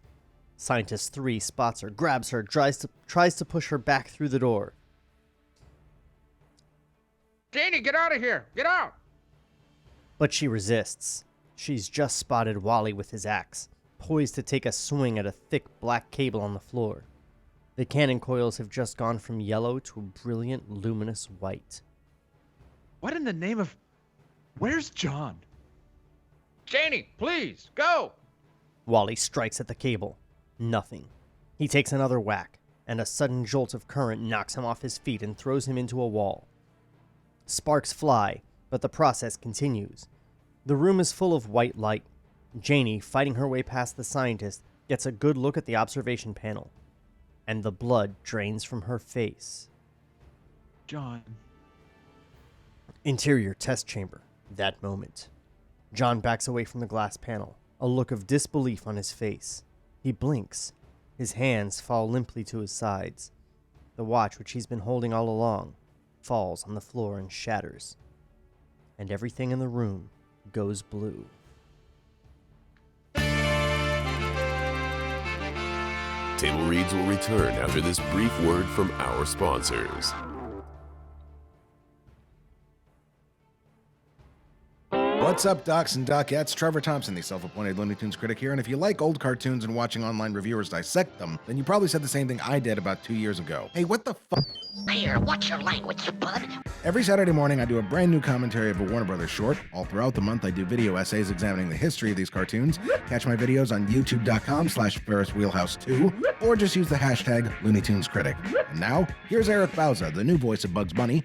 [SPEAKER 4] Scientist 3 spots her, grabs her, tries to push her back through the door.
[SPEAKER 5] Janie, get out of here! Get out!
[SPEAKER 4] But she resists. She's just spotted Wally with his axe, poised to take a swing at a thick black cable on the floor. The cannon coils have just gone from yellow to a brilliant, luminous white.
[SPEAKER 5] What in the name of... Where's John? Janie, please, go!
[SPEAKER 4] Wally strikes at the cable. Nothing. He takes another whack, and a sudden jolt of current knocks him off his feet and throws him into a wall. Sparks fly, but the process continues. The room is full of white light. Janie, fighting her way past the scientist, gets a good look at the observation panel, and the blood drains from her face.
[SPEAKER 5] John.
[SPEAKER 4] Interior test chamber. That moment. John backs away from the glass panel, a look of disbelief on his face. He blinks. His hands fall limply to his sides. The watch, which he's been holding all along, falls on the floor and shatters. And everything in the room goes blue.
[SPEAKER 2] Table Reads will return after this brief word from our sponsors.
[SPEAKER 8] What's up, docs and docettes? Trevor Thompson, the self-appointed Looney Tunes critic here, and if you like old cartoons and watching online reviewers dissect them, then you probably said the same thing I did about 2 years ago. Hey, what the fuck?
[SPEAKER 7] Here, watch your language, bud.
[SPEAKER 8] Every Saturday morning, I do a brand new commentary of a Warner Brothers short. All throughout the month, I do video essays examining the history of these cartoons. Catch my videos on youtube.com/FerrisWheelhouse2, or just use the hashtag Looney Tunes Critic. And now, here's Eric Bauza, the new voice of Bugs Bunny.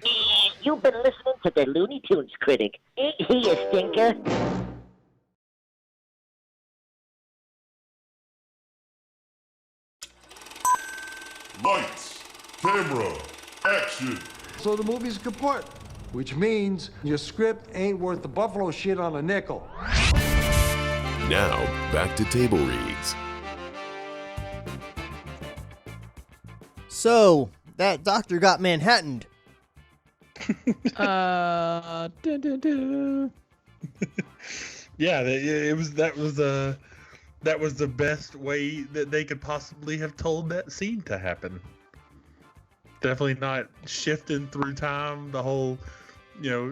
[SPEAKER 7] You've been listening to the Looney Tunes critic. Ain't he a stinker?
[SPEAKER 1] Lights, camera, action.
[SPEAKER 3] So the movie's kaput, which means your script ain't worth the buffalo shit on a nickel.
[SPEAKER 2] Now, back to Table Reads.
[SPEAKER 4] So, that doctor got Manhattaned.
[SPEAKER 6] Yeah, that was the best way that they could possibly have told that scene to happen. Definitely not shifting through time. The whole,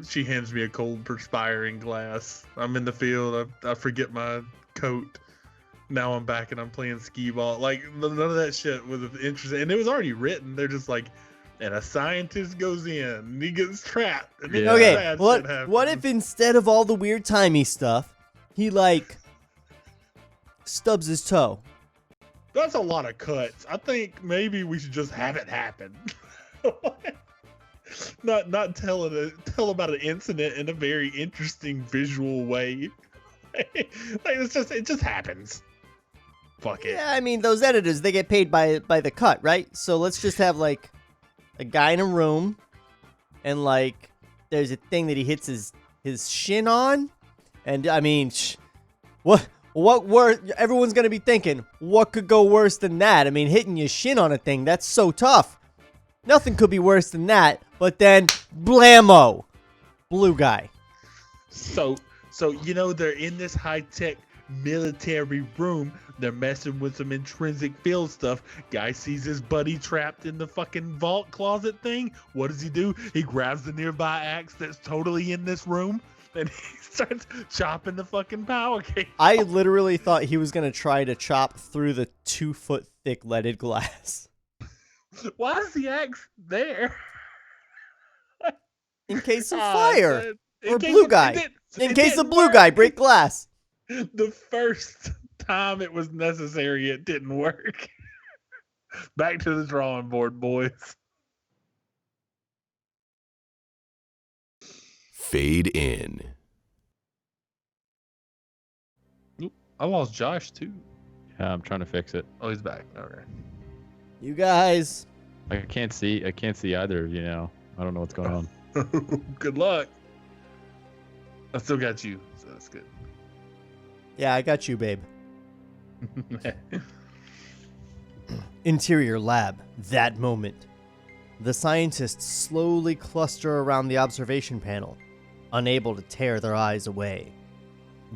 [SPEAKER 6] she hands me a cold, perspiring glass. I'm in the field. I forget my coat. Now I'm back and I'm playing skee ball. Like, none of that shit was interesting. And it was already written. They're just like, and a scientist goes in and he gets trapped. And then
[SPEAKER 4] Okay,
[SPEAKER 6] bad shit happens.
[SPEAKER 4] what if instead of all the weird timey stuff, he stubs his toe?
[SPEAKER 6] That's a lot of cuts. I think maybe we should just have it happen. not tell about an incident in a very interesting visual way. It just happens. Fuck it.
[SPEAKER 4] Yeah, I mean, those editors, they get paid by the cut, right? So let's just have a guy in a room, and there's a thing that he hits his shin on, and I mean, what worse? Everyone's gonna be thinking, what could go worse than that? I mean, hitting your shin on a thing, that's so tough. Nothing could be worse than that. But then, blammo, blue guy.
[SPEAKER 6] So they're in this high tech military room. They're messing with some intrinsic field stuff. Guy sees his buddy trapped in the fucking vault closet thing. What does he do? He grabs the nearby axe that's totally in this room, and he starts chopping the fucking power cable.
[SPEAKER 4] I literally thought he was going to try to chop through the 2-foot thick leaded glass.
[SPEAKER 6] Why is the axe there?
[SPEAKER 4] In case of fire.
[SPEAKER 6] In
[SPEAKER 4] Or
[SPEAKER 6] case
[SPEAKER 4] blue
[SPEAKER 6] of-
[SPEAKER 4] guy.
[SPEAKER 6] it
[SPEAKER 4] In case
[SPEAKER 6] didn't
[SPEAKER 4] of blue
[SPEAKER 6] work.
[SPEAKER 4] guy break glass.
[SPEAKER 6] The first time it was necessary, it didn't work. Back to the drawing board, boys.
[SPEAKER 2] Fade in.
[SPEAKER 6] Oop, I lost Josh too.
[SPEAKER 5] Yeah, I'm trying to fix it.
[SPEAKER 6] Oh, he's back. Okay.
[SPEAKER 4] You guys.
[SPEAKER 5] I can't see either, you know. I don't know what's going on.
[SPEAKER 6] Good luck. I still got you, so that's good.
[SPEAKER 4] Yeah, I got you, babe. Interior lab. That moment. The scientists slowly cluster around the observation panel, unable to tear their eyes away.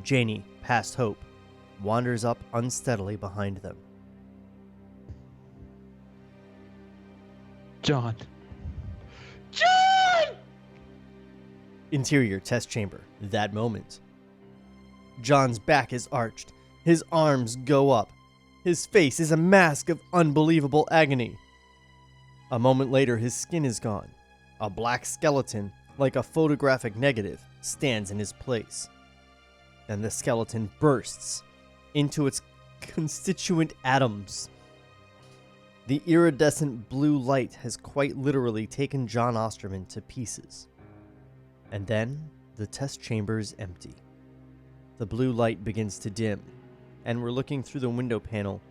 [SPEAKER 4] Janie, past hope, wanders up unsteadily behind them.
[SPEAKER 5] John.
[SPEAKER 4] Interior test chamber. That moment. John's back is arched. His arms go up. His face is a mask of unbelievable agony. A moment later, his skin is gone. A black skeleton, like a photographic negative, stands in his place. Then the skeleton bursts into its constituent atoms. The iridescent blue light has quite literally taken John Osterman to pieces. And then the test chamber is empty. The blue light begins to dim, and we're looking through the window panel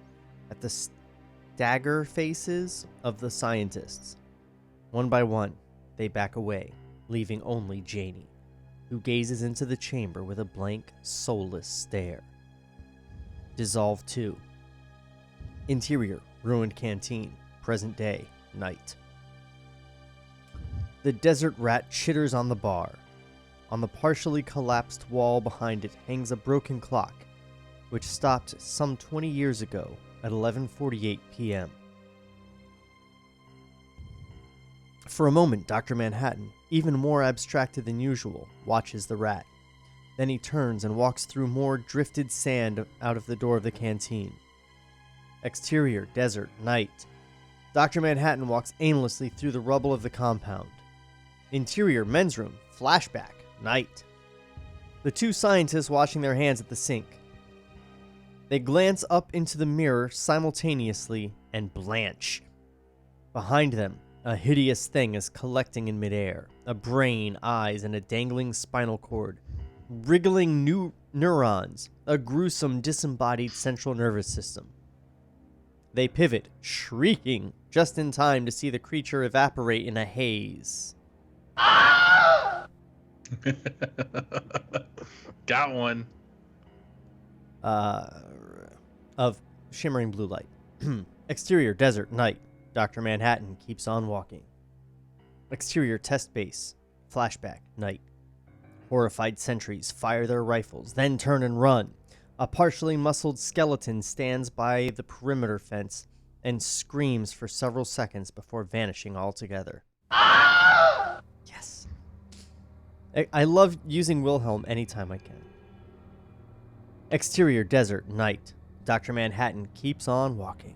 [SPEAKER 4] at the stagger faces of the scientists. One by one, they back away, leaving only Janie, who gazes into the chamber with a blank, soulless stare. Dissolve 2. Interior, ruined canteen, present day, night. The desert rat chitters on the bar. On the partially collapsed wall behind it hangs a broken clock, which stopped some 20 years ago at 11:48 p.m. For a moment, Dr. Manhattan, even more abstracted than usual, watches the rat. Then he turns and walks through more drifted sand out of the door of the canteen. Exterior, desert, night. Dr. Manhattan walks aimlessly through the rubble of the compound. Interior, men's room, flashback, night. The two scientists washing their hands at the sink. They glance up into the mirror simultaneously and blanch. Behind them, a hideous thing is collecting in midair. A brain, eyes, and a dangling spinal cord. Wriggling new neurons, a gruesome disembodied central nervous system. They pivot, shrieking, just in time to see the creature evaporate in a haze.
[SPEAKER 6] Got one.
[SPEAKER 4] Of shimmering blue light. Exterior, desert, night. Dr. Manhattan keeps on walking. Exterior test base, flashback, night. Horrified sentries fire their rifles, then turn and run. A partially muscled skeleton stands by the perimeter fence and screams for several seconds before vanishing altogether. Yes. I love using Wilhelm anytime I can. Exterior, desert, night. Dr. Manhattan keeps on walking.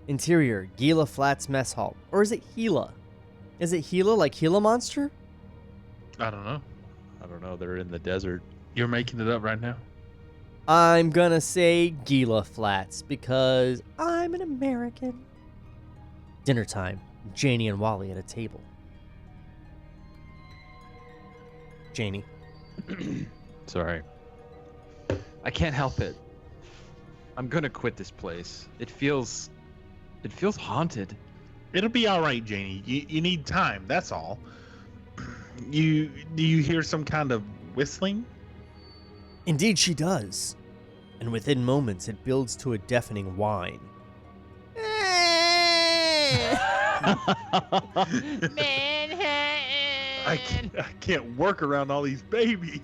[SPEAKER 4] Interior, Gila Flats Mess Hall. Or is it Gila? Is it Gila like Gila Monster?
[SPEAKER 6] I don't know.
[SPEAKER 5] I don't know. They're in the desert.
[SPEAKER 6] You're making it up right now.
[SPEAKER 4] I'm gonna say Gila Flats because I'm an American. Dinner time. Janie and Wally at a table. Janie.
[SPEAKER 5] Sorry. I can't help it. I'm gonna quit this place. It feels haunted.
[SPEAKER 6] It'll be all right, Janie. You need time. That's all. Do you hear some kind of whistling?
[SPEAKER 4] Indeed she does. And within moments it builds to a deafening whine.
[SPEAKER 6] I can't work around all these babies.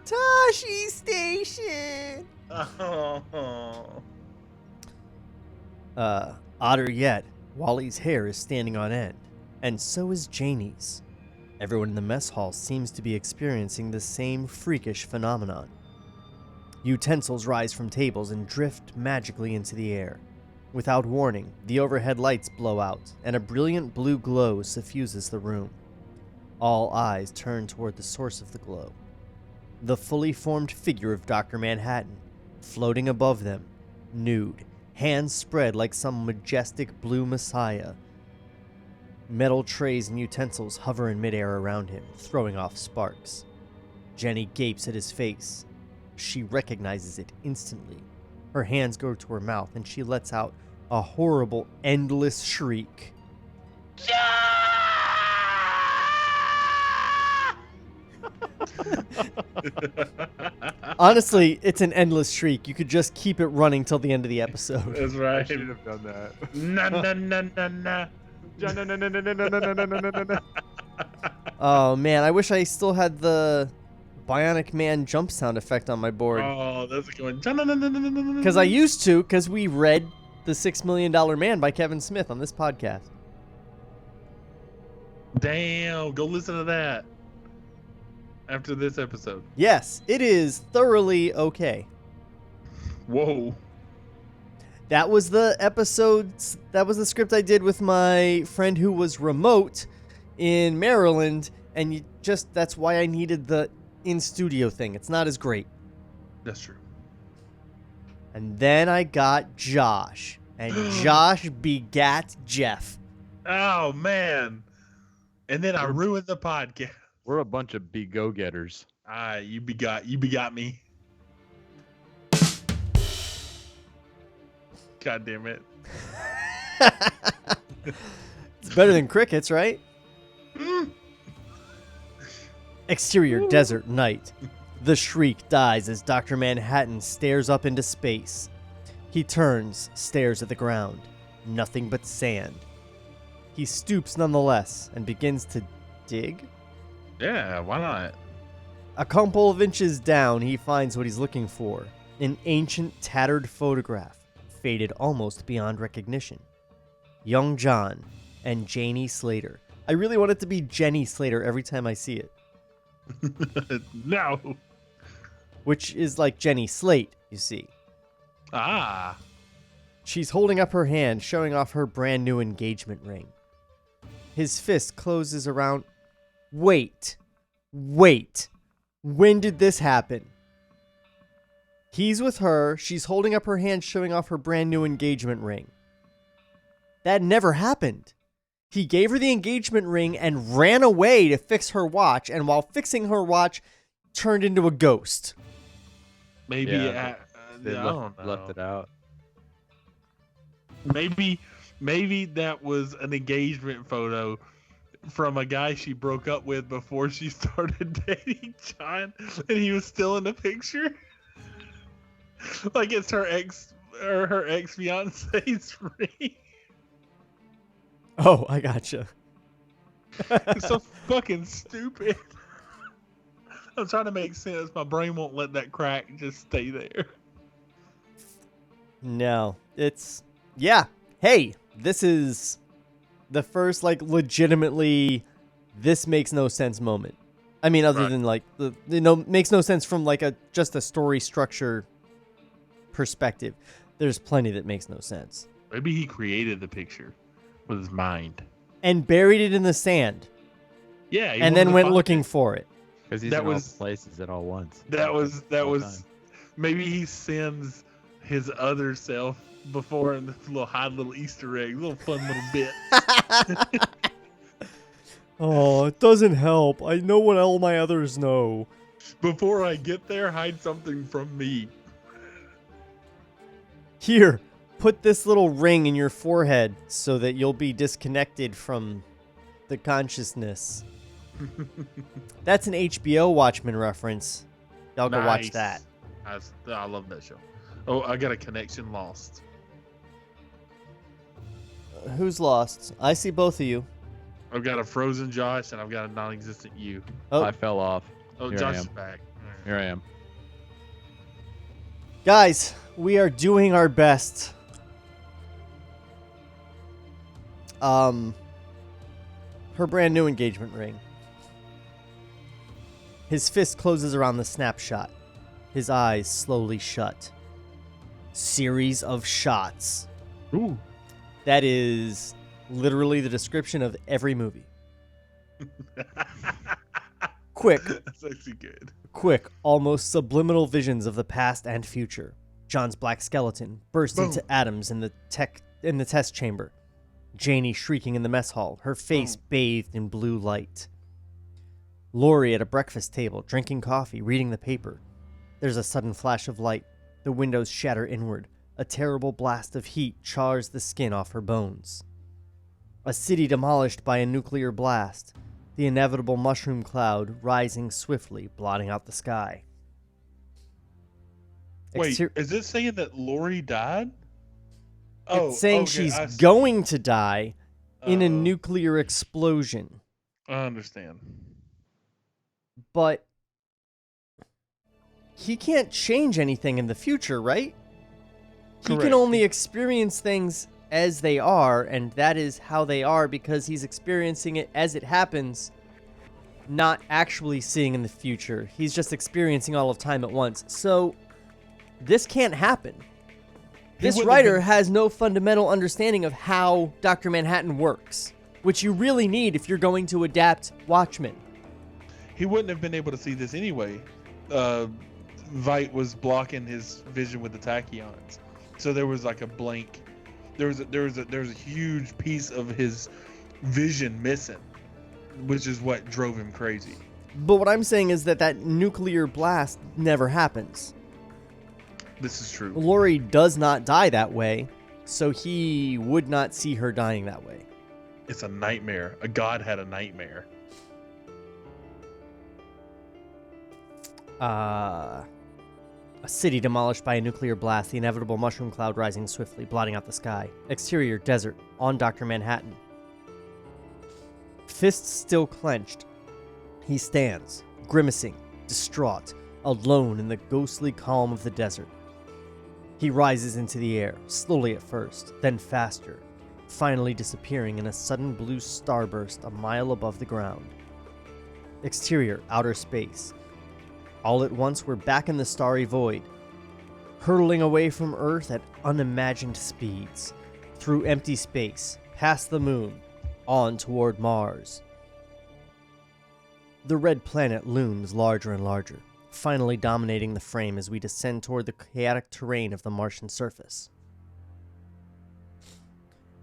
[SPEAKER 4] Tashi Station!
[SPEAKER 6] Oh.
[SPEAKER 4] Odder yet, Wally's hair is standing on end, and so is Janie's. Everyone in the mess hall seems to be experiencing the same freakish phenomenon. Utensils rise from tables and drift magically into the air. Without warning, the overhead lights blow out, and a brilliant blue glow suffuses the room. All eyes turn toward the source of the glow. The fully formed figure of Dr. Manhattan, floating above them, nude, hands spread like some majestic blue messiah. Metal trays and utensils hover in midair around him, throwing off sparks. Jenny gapes at his face. She recognizes it instantly. Her hands go to her mouth, and she lets out a horrible, endless shriek. Honestly, it's an endless shriek. You could just keep it running till the end of the episode.
[SPEAKER 6] That's right.
[SPEAKER 5] I should have done that.
[SPEAKER 6] Na na na na na.
[SPEAKER 4] Oh man, I wish I still had the Bionic Man jump sound effect on my board.
[SPEAKER 6] Oh, that's going.
[SPEAKER 4] Because I used to, because we read The $6 Million Man by Kevin Smith on this podcast.
[SPEAKER 6] Damn, go listen to that after this episode.
[SPEAKER 4] Yes, it is thoroughly okay.
[SPEAKER 6] Whoa.
[SPEAKER 4] That was the episodes, that was the script I did with my friend who was remote in Maryland, and that's why I needed the in-studio thing. It's not as great.
[SPEAKER 6] That's true.
[SPEAKER 4] And then I got Josh, and Josh begat Jeff.
[SPEAKER 6] Oh, man. And then I ruined the podcast.
[SPEAKER 5] We're a bunch of go-getters.
[SPEAKER 6] You begot me. God damn it.
[SPEAKER 4] It's better than crickets, right? Exterior desert night. The shriek dies as Dr. Manhattan stares up into space. He turns, stares at the ground. Nothing but sand. He stoops nonetheless and begins to dig.
[SPEAKER 6] Yeah, why not?
[SPEAKER 4] A couple of inches down, he finds what he's looking for. An ancient, tattered photograph, faded almost beyond recognition. Young John and Janie Slater. I really want it to be Jenny Slater every time I see it.
[SPEAKER 6] No.
[SPEAKER 4] Which is like Jenny Slate, you see.
[SPEAKER 6] Ah.
[SPEAKER 4] She's holding up her hand, showing off her brand new engagement ring. His fist closes around... Wait. When did this happen? He's with her. She's holding up her hand, showing off her brand new engagement ring. That never happened. He gave her the engagement ring and ran away to fix her watch, and while fixing her watch, turned into a ghost.
[SPEAKER 6] Maybe
[SPEAKER 5] Yeah, they
[SPEAKER 6] I don't know.
[SPEAKER 5] left it out.
[SPEAKER 6] Maybe that was an engagement photo from a guy she broke up with before she started dating John, and he was still in the picture. Like it's her ex or her ex-fiance's ring.
[SPEAKER 4] Oh, I gotcha.
[SPEAKER 6] It's so fucking stupid. I'm trying to make sense. My brain won't let that crack just stay there.
[SPEAKER 4] No, it's... Yeah. Hey, this is the first, like, legitimately this makes no sense moment. I mean, other than, like, makes no sense from, like, just a story structure perspective. There's plenty that makes no sense.
[SPEAKER 6] Maybe he created the picture with his mind.
[SPEAKER 4] And buried it in the sand.
[SPEAKER 6] Yeah.
[SPEAKER 4] And then went looking for it.
[SPEAKER 5] Because he's
[SPEAKER 6] That
[SPEAKER 5] in
[SPEAKER 6] was-
[SPEAKER 5] all places at all once.
[SPEAKER 6] That was
[SPEAKER 5] All time.
[SPEAKER 6] maybe he sends his other self before in this little hide little Easter egg, little fun little bit.
[SPEAKER 4] Oh, it doesn't help. I know what all my others know.
[SPEAKER 6] Before I get there, hide something from me.
[SPEAKER 4] Here, put this little ring in your forehead so that you'll be disconnected from the consciousness. That's an HBO Watchmen reference. Y'all go watch
[SPEAKER 6] Nice.
[SPEAKER 4] that.
[SPEAKER 6] I love that show. Oh, I got a connection lost.
[SPEAKER 4] Who's lost? I see both of you.
[SPEAKER 6] I've got a frozen Josh and I've got a non-existent you.
[SPEAKER 4] Oh,
[SPEAKER 5] I fell off.
[SPEAKER 6] Oh,
[SPEAKER 5] Here I
[SPEAKER 6] Josh
[SPEAKER 5] am.
[SPEAKER 6] is back.
[SPEAKER 5] Here I am.
[SPEAKER 4] Guys, we are doing our best. Her brand new engagement ring. His fist closes around the snapshot. His eyes slowly shut. Series of shots.
[SPEAKER 6] Ooh.
[SPEAKER 4] That is literally the description of every movie. Quick,
[SPEAKER 6] That's actually good.
[SPEAKER 4] quick, almost subliminal visions of the past and future. John's black skeleton burst into atoms in the test chamber. Janie shrieking in the mess hall, her face bathed in blue light. Lori at a breakfast table, drinking coffee, reading the paper. There's a sudden flash of light. The windows shatter inward. A terrible blast of heat chars the skin off her bones. A city demolished by a nuclear blast. The inevitable mushroom cloud rising swiftly, blotting out the sky.
[SPEAKER 6] Wait, is it saying that Lori died?
[SPEAKER 4] It's saying
[SPEAKER 6] okay,
[SPEAKER 4] she's going to die in a nuclear explosion.
[SPEAKER 6] I understand.
[SPEAKER 4] But he can't change anything in the future, right? He can only experience things as they are, and that is how they are because he's experiencing it as it happens, not actually seeing in the future. He's just experiencing all of time at once. So this can't happen. This writer has no fundamental understanding of how Dr. Manhattan works, which you really need if you're going to adapt Watchmen.
[SPEAKER 6] He wouldn't have been able to see this anyway. Vite was blocking his vision with the tachyons, so there was like a blank. There was a huge piece of his vision missing, which is what drove him crazy.
[SPEAKER 4] But what I'm saying is that nuclear blast never happens.
[SPEAKER 6] This is true.
[SPEAKER 4] Lori does not die that way, so he would not see her dying that way.
[SPEAKER 6] It's a nightmare. A god had a nightmare.
[SPEAKER 4] A city demolished by a nuclear blast, the inevitable mushroom cloud rising swiftly, blotting out the sky. Exterior, desert, on Dr. Manhattan. Fists still clenched. He stands, grimacing, distraught, alone in the ghostly calm of the desert. He rises into the air, slowly at first, then faster, finally disappearing in a sudden blue starburst a mile above the ground. Exterior, outer space. All at once we're back in the starry void, hurtling away from Earth at unimagined speeds, through empty space, past the moon, on toward Mars. The red planet looms larger and larger, finally dominating the frame as we descend toward the chaotic terrain of the Martian surface.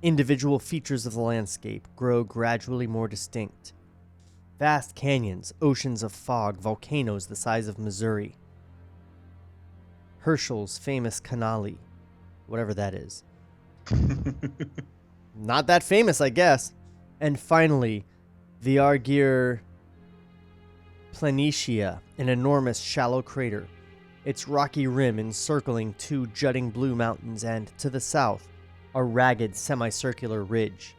[SPEAKER 4] Individual features of the landscape grow gradually more distinct. Vast canyons, oceans of fog, volcanoes the size of Missouri. Herschel's famous canali, whatever that is. Not that famous, I guess. And finally, the Argyre Planitia, an enormous shallow crater, its rocky rim encircling two jutting blue mountains, and to the south, a ragged semicircular ridge.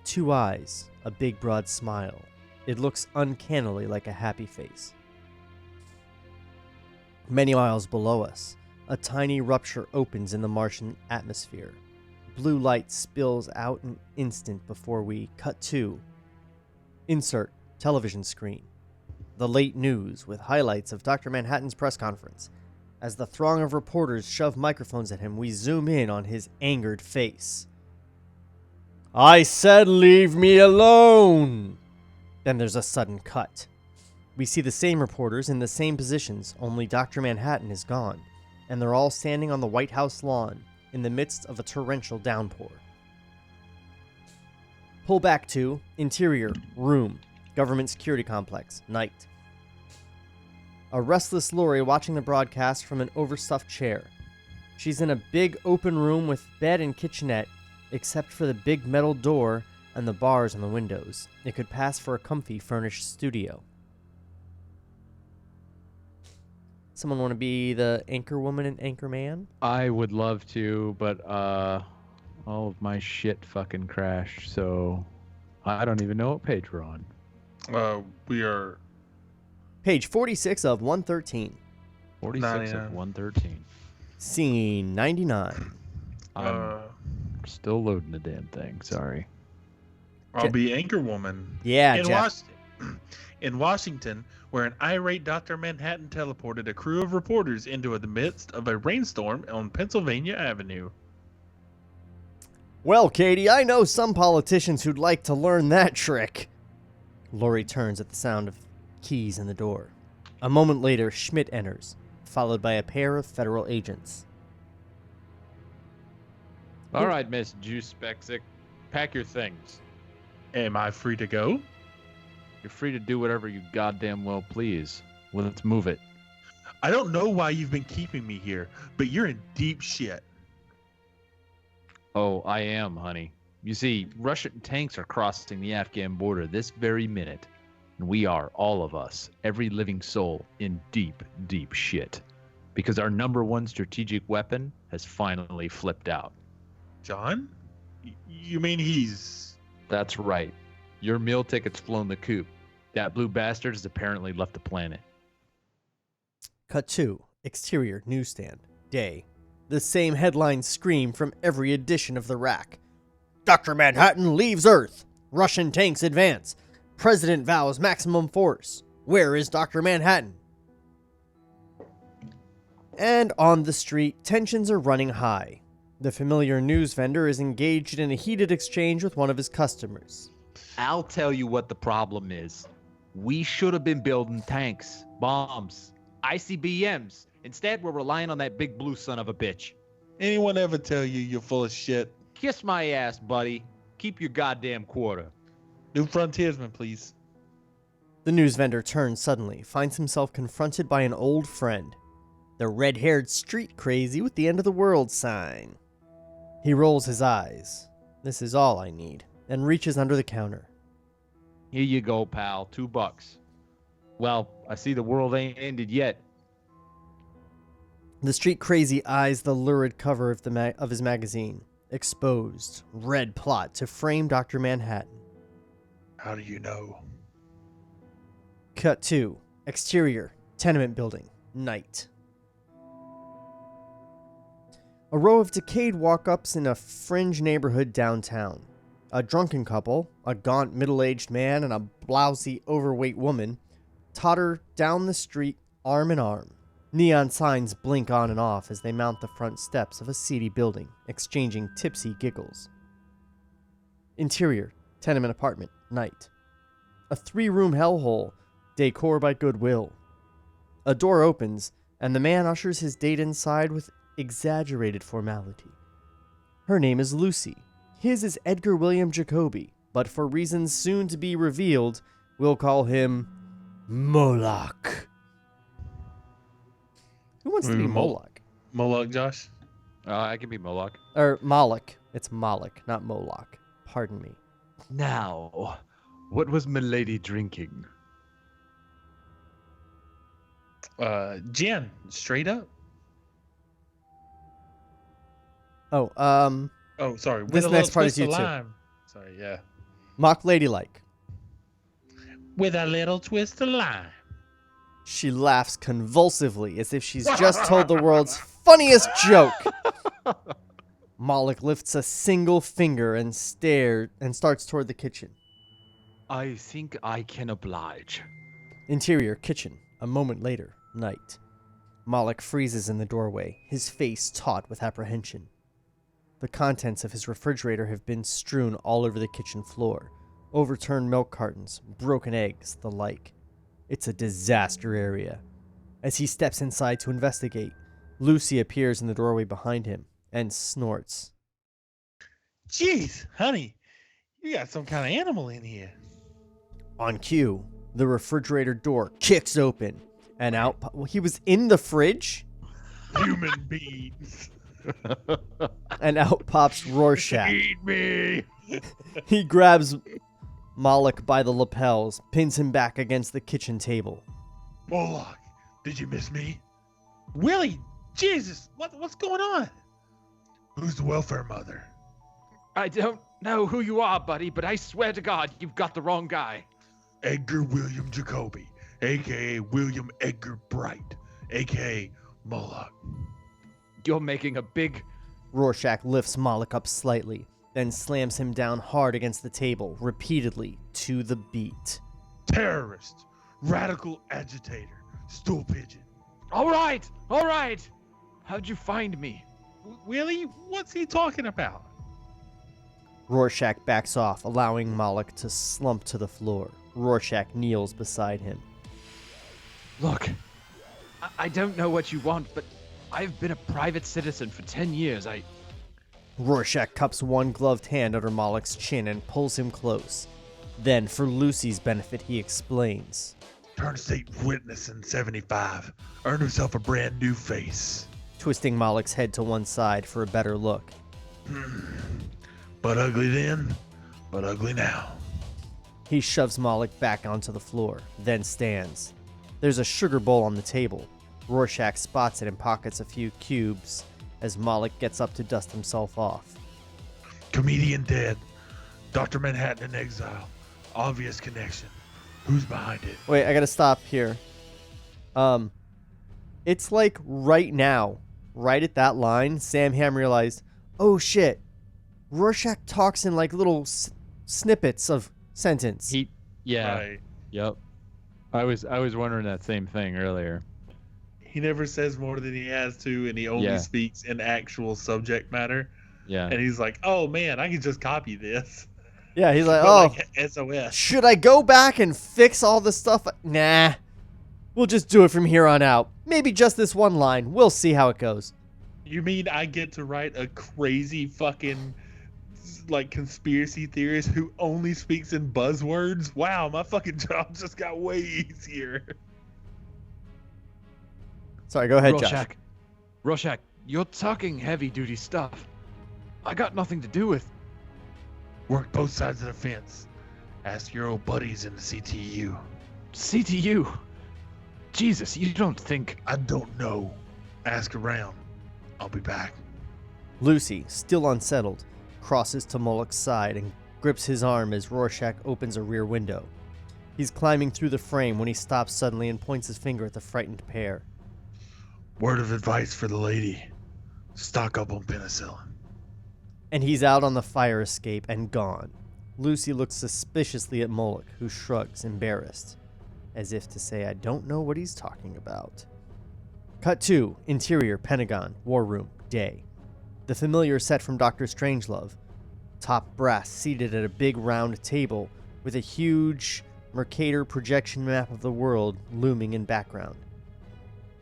[SPEAKER 4] Two eyes, a big broad smile. It looks uncannily like a happy face. Many miles below us, a tiny rupture opens in the Martian atmosphere. Blue light spills out an instant before we cut to. Insert television screen. The late news with highlights of Dr. Manhattan's press conference. As the throng of reporters shove microphones at him, we zoom in on his angered face. "I said leave me alone!" Then there's a sudden cut. We see the same reporters in the same positions, only Dr. Manhattan is gone, and they're all standing on the White House lawn in the midst of a torrential downpour. Pull back to interior, room, government security complex, night. A restless Lori watching the broadcast from an overstuffed chair. She's in a big open room with bed and kitchenette, except for the big metal door and the bars on the windows. It could pass for a comfy furnished studio. Someone want to be the anchor woman and anchor man?
[SPEAKER 5] I would love to, but all of my shit fucking crashed, so I don't even know what page we're on.
[SPEAKER 6] We are
[SPEAKER 4] Page 46 of 113.
[SPEAKER 5] 46
[SPEAKER 6] 99.
[SPEAKER 5] of 113.
[SPEAKER 4] Scene 99.
[SPEAKER 5] I'm still loading the damn thing. Sorry.
[SPEAKER 6] I'll be Anchorwoman.
[SPEAKER 4] Yeah,
[SPEAKER 6] in
[SPEAKER 4] Jeff.
[SPEAKER 6] In Washington, where an irate Dr. Manhattan teleported a crew of reporters into the midst of a rainstorm on Pennsylvania Avenue.
[SPEAKER 4] Well, Katie, I know some politicians who'd like to learn that trick. Lori turns at the sound of keys in the door. A moment later, Schmidt enters, followed by a pair of federal agents.
[SPEAKER 5] All right, Miss Juice Spexic, pack your things.
[SPEAKER 6] Am I free to go?
[SPEAKER 5] You're free to do whatever you goddamn well please. Well, let's move it.
[SPEAKER 6] I don't know why you've been keeping me here, but you're in deep shit.
[SPEAKER 5] Oh, I am, honey. You see, Russian tanks are crossing the Afghan border this very minute, and we are, all of us, every living soul, in deep, deep shit. Because our number one strategic weapon has finally flipped out.
[SPEAKER 6] John? You mean he's...
[SPEAKER 5] That's right. Your meal ticket's flown the coop. That blue bastard has apparently left the planet.
[SPEAKER 4] Cut 2. Exterior newsstand. Day. The same headlines scream from every edition of the rack. Dr. Manhattan leaves Earth. Russian tanks advance. President vows maximum force. Where is Dr. Manhattan? And on the street, tensions are running high. The familiar news vendor is engaged in a heated exchange with one of his customers.
[SPEAKER 5] I'll tell you what the problem is. We should have been building tanks, bombs, ICBMs. Instead, we're relying on that big blue son of a bitch.
[SPEAKER 6] Anyone ever tell you you're full of shit?
[SPEAKER 5] Kiss my ass, buddy. Keep your goddamn quarter.
[SPEAKER 6] New frontiersman, please.
[SPEAKER 4] The news vendor turns suddenly, finds himself confronted by an old friend. The red-haired street crazy with the end of the world sign. He rolls his eyes. This is all I need, and reaches under the counter.
[SPEAKER 5] Here you go, pal. $2. Well, I see the world ain't ended yet.
[SPEAKER 4] The street crazy eyes the lurid cover of his magazine. Exposed. Red plot to frame Dr. Manhattan.
[SPEAKER 6] How do you know?
[SPEAKER 4] Cut 2. Exterior. Tenement building. Night. A row of decayed walk-ups in a fringe neighborhood downtown. A drunken couple, a gaunt middle-aged man and a blousy overweight woman, totter down the street arm in arm. Neon signs blink on and off as they mount the front steps of a seedy building, exchanging tipsy giggles. Interior, tenement apartment, night. A 3-room hellhole, decor by Goodwill. A door opens, and the man ushers his date inside with exaggerated formality. Her name is Lucy. His is Edgar William Jacoby, but for reasons soon to be revealed, we'll call him Moloch. Who wants to be Moloch?
[SPEAKER 6] Moloch, Josh?
[SPEAKER 5] I can be Moloch.
[SPEAKER 4] Or Moloch. It's Moloch, not Moloch. Pardon me.
[SPEAKER 5] Now, what was Milady drinking?
[SPEAKER 6] Gin, straight up.
[SPEAKER 4] Oh,
[SPEAKER 6] Oh, sorry.
[SPEAKER 4] This
[SPEAKER 6] with a
[SPEAKER 4] next
[SPEAKER 6] little
[SPEAKER 4] part is
[SPEAKER 6] twist
[SPEAKER 4] you
[SPEAKER 6] of
[SPEAKER 4] too.
[SPEAKER 6] lime. Sorry, yeah.
[SPEAKER 4] mock ladylike.
[SPEAKER 6] With a little twist of lime.
[SPEAKER 4] She laughs convulsively as if she's just told the world's funniest joke. Moloch lifts a single finger and starts toward the kitchen.
[SPEAKER 5] I think I can oblige.
[SPEAKER 4] Interior kitchen. A moment later, night. Moloch freezes in the doorway, his face taut with apprehension. The contents of his refrigerator have been strewn all over the kitchen floor. Overturned milk cartons, broken eggs, the like. It's a disaster area. As he steps inside to investigate, Lucy appears in the doorway behind him and snorts.
[SPEAKER 6] Jeez, honey, you got some kind of animal in here.
[SPEAKER 4] On cue, the refrigerator door kicks open, and out... He was in the fridge?
[SPEAKER 6] Human beings.
[SPEAKER 4] And out pops Rorschach.
[SPEAKER 6] Eat me.
[SPEAKER 4] He grabs Moloch by the lapels, pins him back against the kitchen table.
[SPEAKER 6] Moloch, did you miss me? Willie, Jesus, what's going on? Who's the welfare mother?
[SPEAKER 5] I don't know who you are, buddy, but I swear to God, you've got the wrong guy.
[SPEAKER 6] Edgar William Jacoby, a.k.a. William Edgar Bright, a.k.a. Moloch.
[SPEAKER 5] You're making a big...
[SPEAKER 4] Rorschach lifts Moloch up slightly, then slams him down hard against the table, repeatedly, to the beat.
[SPEAKER 6] Terrorist, radical agitator, stool pigeon.
[SPEAKER 5] All right. How'd you find me?
[SPEAKER 6] Willie, what's he talking about?
[SPEAKER 4] Rorschach backs off, allowing Moloch to slump to the floor. Rorschach kneels beside him.
[SPEAKER 5] Look, I don't know what you want, but I've been a private citizen for 10 years.
[SPEAKER 4] Rorschach cups one gloved hand under Moloch's chin and pulls him close. Then, for Lucy's benefit, he explains.
[SPEAKER 6] Turned state witness in 75. Earned himself a brand new face.
[SPEAKER 4] Twisting Moloch's head to one side for a better look.
[SPEAKER 6] But ugly then, but ugly now.
[SPEAKER 4] He shoves Moloch back onto the floor, then stands. There's a sugar bowl on the table. Rorschach spots it and pockets a few cubes as Moloch gets up to dust himself off.
[SPEAKER 6] Comedian dead. Dr. Manhattan in exile. Obvious connection. Who's behind it?
[SPEAKER 4] Wait, I gotta stop here. It's like right now, right at that line, Sam Hamm realized, oh shit, Rorschach talks in like little snippets of sentence.
[SPEAKER 5] Yeah.
[SPEAKER 6] Right.
[SPEAKER 5] Yep. I was wondering that same thing earlier.
[SPEAKER 6] He never says more than he has to, and he only speaks in actual subject matter.
[SPEAKER 5] Yeah.
[SPEAKER 6] And he's like, oh man, I can just copy this.
[SPEAKER 4] Yeah, he's like,
[SPEAKER 6] But
[SPEAKER 4] oh,
[SPEAKER 6] like SOS.
[SPEAKER 4] should I go back and fix all the stuff? Nah, we'll just do it from here on out. Maybe just this one line. We'll see how it goes.
[SPEAKER 6] You mean I get to write a crazy fucking like conspiracy theorist who only speaks in buzzwords? Wow, my fucking job just got way easier.
[SPEAKER 4] Sorry, go ahead, Josh.
[SPEAKER 5] Rorschach, you're talking heavy-duty stuff. I got nothing to do with...
[SPEAKER 6] Work both sides of the fence. Ask your old buddies in the CTU.
[SPEAKER 5] CTU? Jesus, you don't think...
[SPEAKER 6] I don't know. Ask around. I'll be back.
[SPEAKER 4] Lucy, still unsettled, crosses to Moloch's side and grips his arm as Rorschach opens a rear window. He's climbing through the frame when he stops suddenly and points his finger at the frightened pair.
[SPEAKER 6] Word of advice for the lady. Stock up on penicillin.
[SPEAKER 4] And he's out on the fire escape and gone. Lucy looks suspiciously at Moloch, who shrugs, embarrassed, as if to say, I don't know what he's talking about. Cut 2, interior, Pentagon, War Room, day. The familiar set from Dr. Strangelove. Top brass seated at a big round table with a huge Mercator projection map of the world looming in background.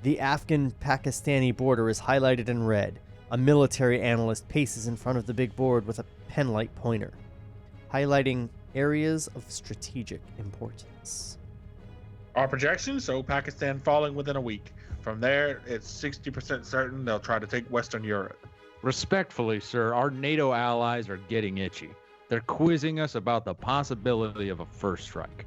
[SPEAKER 4] The Afghan-Pakistani border is highlighted in red. A military analyst paces in front of the big board with a penlight pointer, highlighting areas of strategic importance.
[SPEAKER 6] Our projections show Pakistan falling within a week. From there, it's 60% certain they'll try to take Western Europe.
[SPEAKER 5] Respectfully, sir, our NATO allies are getting itchy. They're quizzing us about the possibility of a first strike.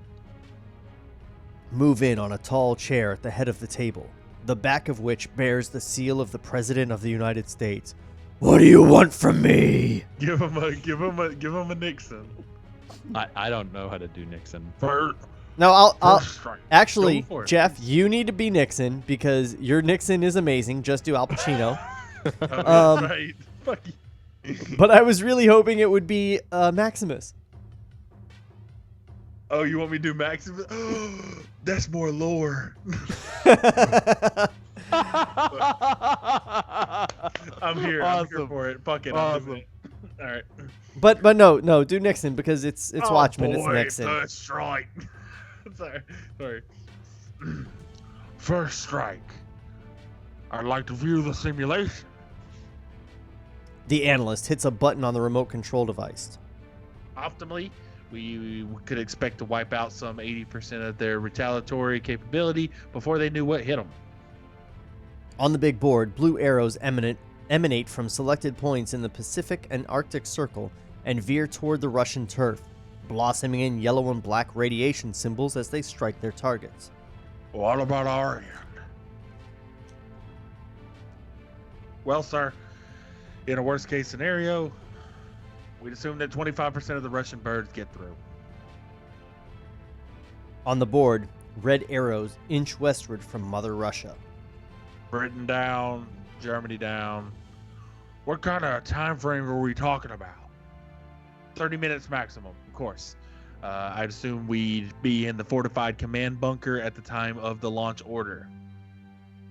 [SPEAKER 4] Move in on a tall chair at the head of the table, the back of which bears the seal of the President of the United States. What do you want from me?
[SPEAKER 6] Give him a Nixon.
[SPEAKER 5] I don't know how to do Nixon.
[SPEAKER 4] No, I'll
[SPEAKER 6] First strike.
[SPEAKER 4] actually,
[SPEAKER 6] Go for it.
[SPEAKER 4] Jeff, you need to be Nixon because your Nixon is amazing. Just do Al Pacino.
[SPEAKER 6] Right. Fuck you.
[SPEAKER 4] But I was really hoping it would be Maximus.
[SPEAKER 6] Oh, you want me to do Maximus? That's more lore. I'm here. I'm here for it. Fuck it.
[SPEAKER 5] Awesome.
[SPEAKER 6] All right.
[SPEAKER 4] But no, do Nixon because it's Watchmen. It's
[SPEAKER 6] Boy,
[SPEAKER 4] Nixon.
[SPEAKER 6] First strike. Sorry. First strike. I'd like to view the simulation.
[SPEAKER 4] The analyst hits a button on the remote control device.
[SPEAKER 6] Optimally, we could expect to wipe out some 80% of their retaliatory capability before they knew what hit them.
[SPEAKER 4] On the big board, blue arrows emanate from selected points in the Pacific and Arctic Circle and veer toward the Russian turf, blossoming in yellow and black radiation symbols as they strike their targets.
[SPEAKER 6] What about our end? Well, sir, in a worst case scenario, we'd assume that 25% of the Russian birds get through.
[SPEAKER 4] On the board, red arrows inch westward from Mother Russia.
[SPEAKER 6] Britain down, Germany down. What kind of time frame are we talking about? 30 minutes maximum, of course. I'd assume we'd be in the fortified command bunker at the time of the launch order.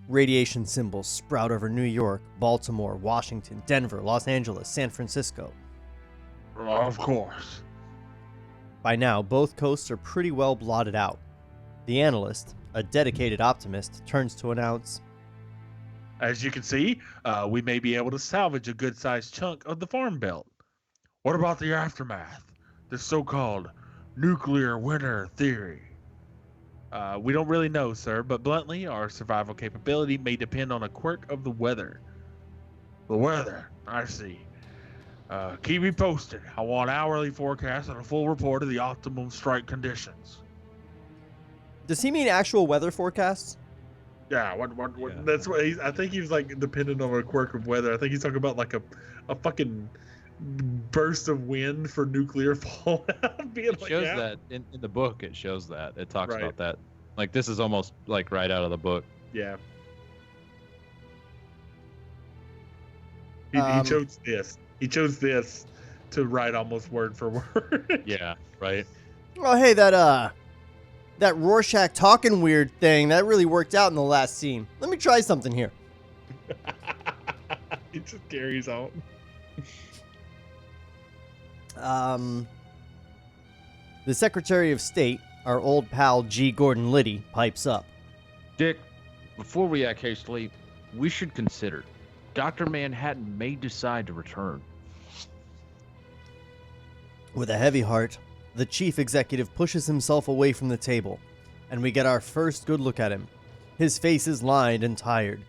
[SPEAKER 4] Radiation symbols sprout over New York, Baltimore, Washington, Denver, Los Angeles, San Francisco.
[SPEAKER 6] Of course.
[SPEAKER 4] By now, both coasts are pretty well blotted out. The analyst, a dedicated optimist, turns to announce,
[SPEAKER 6] As you can see, we may be able to salvage a good-sized chunk of the farm belt. What about the aftermath? The so-called nuclear winter theory. We don't really know, sir, but bluntly, our survival capability may depend on a quirk of the weather. The weather, I see. Keep me posted. I want hourly forecast and a full report of the optimum strike conditions.
[SPEAKER 4] does he mean actual weather forecasts?
[SPEAKER 6] Yeah, what that's what I think he was like dependent on a quirk of weather. I think he's talking about like a fucking burst of wind for nuclear fallout. Being
[SPEAKER 5] It shows that in the book. It shows that. It talks about that. Like, this is almost like right out of the book.
[SPEAKER 6] Yeah. He chose this. He chose this to write almost word for word.
[SPEAKER 5] Yeah, right.
[SPEAKER 4] Oh, hey, that Rorschach talking weird thing, that really worked out in the last scene. Let me try something here.
[SPEAKER 6] It just carries on.
[SPEAKER 4] The Secretary of State, our old pal G. Gordon Liddy, pipes up.
[SPEAKER 9] Dick, before we act hastily, we should consider Dr. Manhattan may decide to return.
[SPEAKER 4] With a heavy heart, the chief executive pushes himself away from the table, and we get our first good look at him. His face is lined and tired.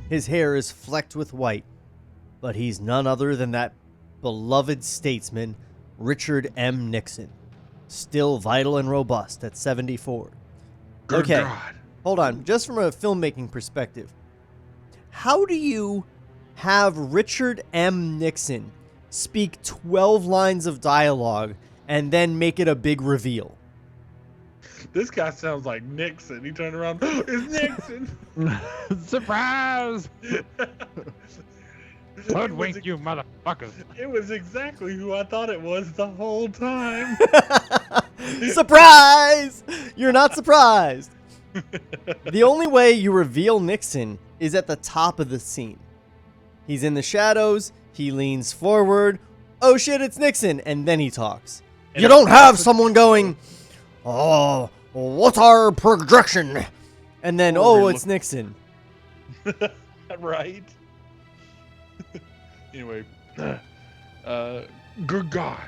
[SPEAKER 4] His hair is flecked with white, but he's none other than that beloved statesman, Richard M. Nixon, still vital and robust at 74.
[SPEAKER 6] Good
[SPEAKER 4] okay,
[SPEAKER 6] God.
[SPEAKER 4] hold on. Just from a filmmaking perspective, how do you have Richard M. Nixon speak 12 lines of dialogue and then make it a big reveal?
[SPEAKER 6] This guy sounds like Nixon. He turned around. It's Nixon.
[SPEAKER 5] Surprise! Hoodwink, you motherfuckers.
[SPEAKER 6] It was exactly who I thought it was the whole time.
[SPEAKER 4] Surprise! You're not surprised. The only way you reveal Nixon is at the top of the scene. He's in the shadows, he leans forward, oh shit, it's Nixon, and then he talks. And you don't have someone going, oh, what's our projection? And then, oh, it's Nixon.
[SPEAKER 6] Right? Anyway, good God.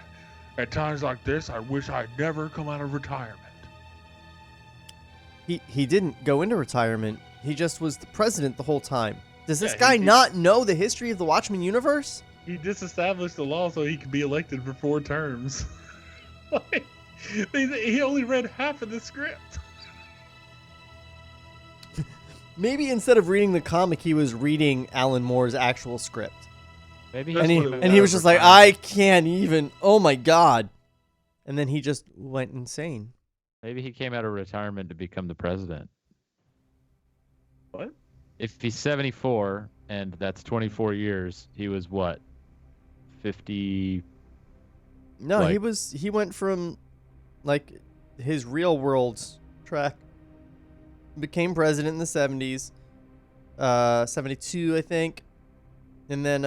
[SPEAKER 6] At times like this, I wish I'd never come out of retirement.
[SPEAKER 4] He didn't go into retirement. He just was the president the whole time. Does this guy not know the history of the Watchmen universe?
[SPEAKER 6] He disestablished the law so he could be elected for 4 terms. Like, he only read half of the script.
[SPEAKER 4] Maybe instead of reading the comic, he was reading Alan Moore's actual script.
[SPEAKER 5] Maybe
[SPEAKER 4] And he was just like, I can't even. Oh my God. And then he just went insane.
[SPEAKER 5] Maybe he came out of retirement to become the president.
[SPEAKER 6] What?
[SPEAKER 5] If he's 74 and that's 24 years, he was what? 50.
[SPEAKER 4] No,
[SPEAKER 5] Like-
[SPEAKER 4] he went from like his real world track, became president in the 70s, 72, I think. And then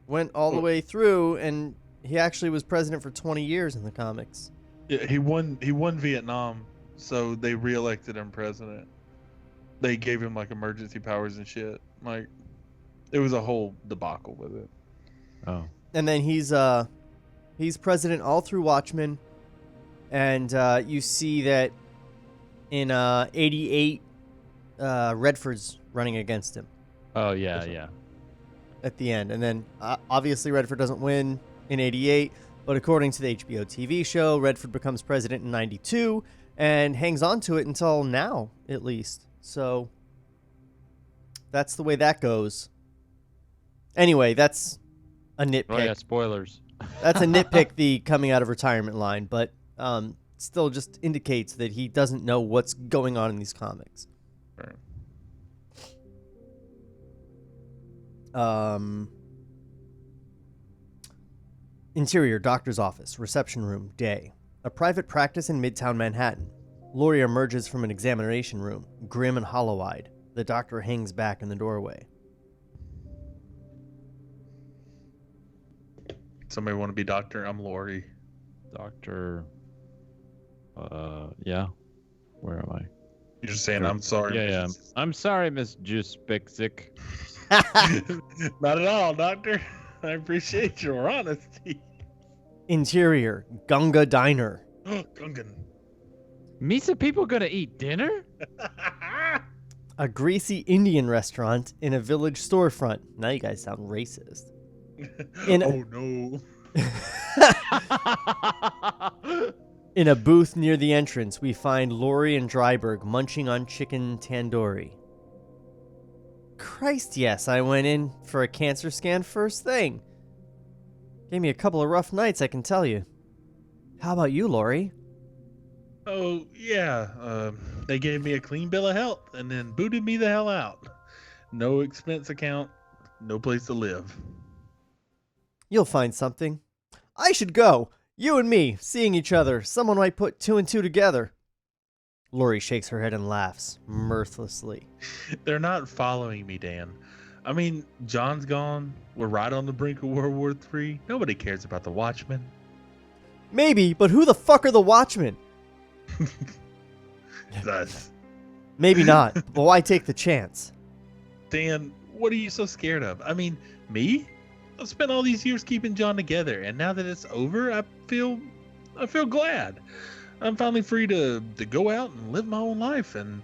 [SPEAKER 4] went all the way through, and he actually was president for 20 years in the comics.
[SPEAKER 6] Yeah, he won Vietnam, so they reelected him president. They gave him like emergency powers and shit. Like, it was a whole debacle with it.
[SPEAKER 5] Oh.
[SPEAKER 4] And then he's president all through Watchmen, and you see that in 88, Redford's running against him.
[SPEAKER 5] Oh, yeah, yeah.
[SPEAKER 4] At the end. And then obviously Redford doesn't win in 88, but according to the HBO TV show, Redford becomes president in 92 and hangs on to it until now, at least. So that's the way that goes. Anyway, that's a nitpick.
[SPEAKER 5] Oh, yeah, spoilers.
[SPEAKER 4] That's a nitpick, the coming out of retirement line, but still just indicates that he doesn't know what's going on in these comics.
[SPEAKER 6] Right.
[SPEAKER 4] Interior, doctor's office, reception room, day. A private practice in Midtown Manhattan. Laurie emerges from an examination room, grim and hollow-eyed. The doctor hangs back in the doorway.
[SPEAKER 6] Somebody want to be doctor? I'm Lori.
[SPEAKER 5] Doctor. Yeah. Where am I?
[SPEAKER 6] You're just saying I'm sorry.
[SPEAKER 5] Yeah. I'm sorry, Miss Juice Bixic.
[SPEAKER 6] Not at all, doctor. I appreciate your honesty.
[SPEAKER 4] Interior, Gunga Diner.
[SPEAKER 6] Gungan.
[SPEAKER 5] Misa people gonna eat dinner?
[SPEAKER 4] A greasy Indian restaurant in a village storefront. Now you guys sound racist.
[SPEAKER 6] Oh no.
[SPEAKER 4] In a booth near the entrance, we find Laurie and Dryberg munching on chicken tandoori. Christ, yes, I went in for a cancer scan first thing. Gave me a couple of rough nights, I can tell you. How about you, Laurie?
[SPEAKER 6] Oh, yeah. They gave me a clean bill of health and then booted me the hell out. No expense account, no place to live.
[SPEAKER 4] You'll find something. I should go. You and me, seeing each other. Someone might put 2 and 2 together. Laurie shakes her head and laughs, mirthlessly.
[SPEAKER 6] They're not following me, Dan. I mean, John's gone. We're right on the brink of World War III. Nobody cares about the Watchmen.
[SPEAKER 4] Maybe, but who the fuck are the Watchmen?
[SPEAKER 6] Us.
[SPEAKER 4] Maybe not, but why take the chance?
[SPEAKER 6] Dan, what are you so scared of? I mean, me? I've spent all these years keeping John together, and now that it's over, I feel glad. I'm finally free to go out and live my own life, and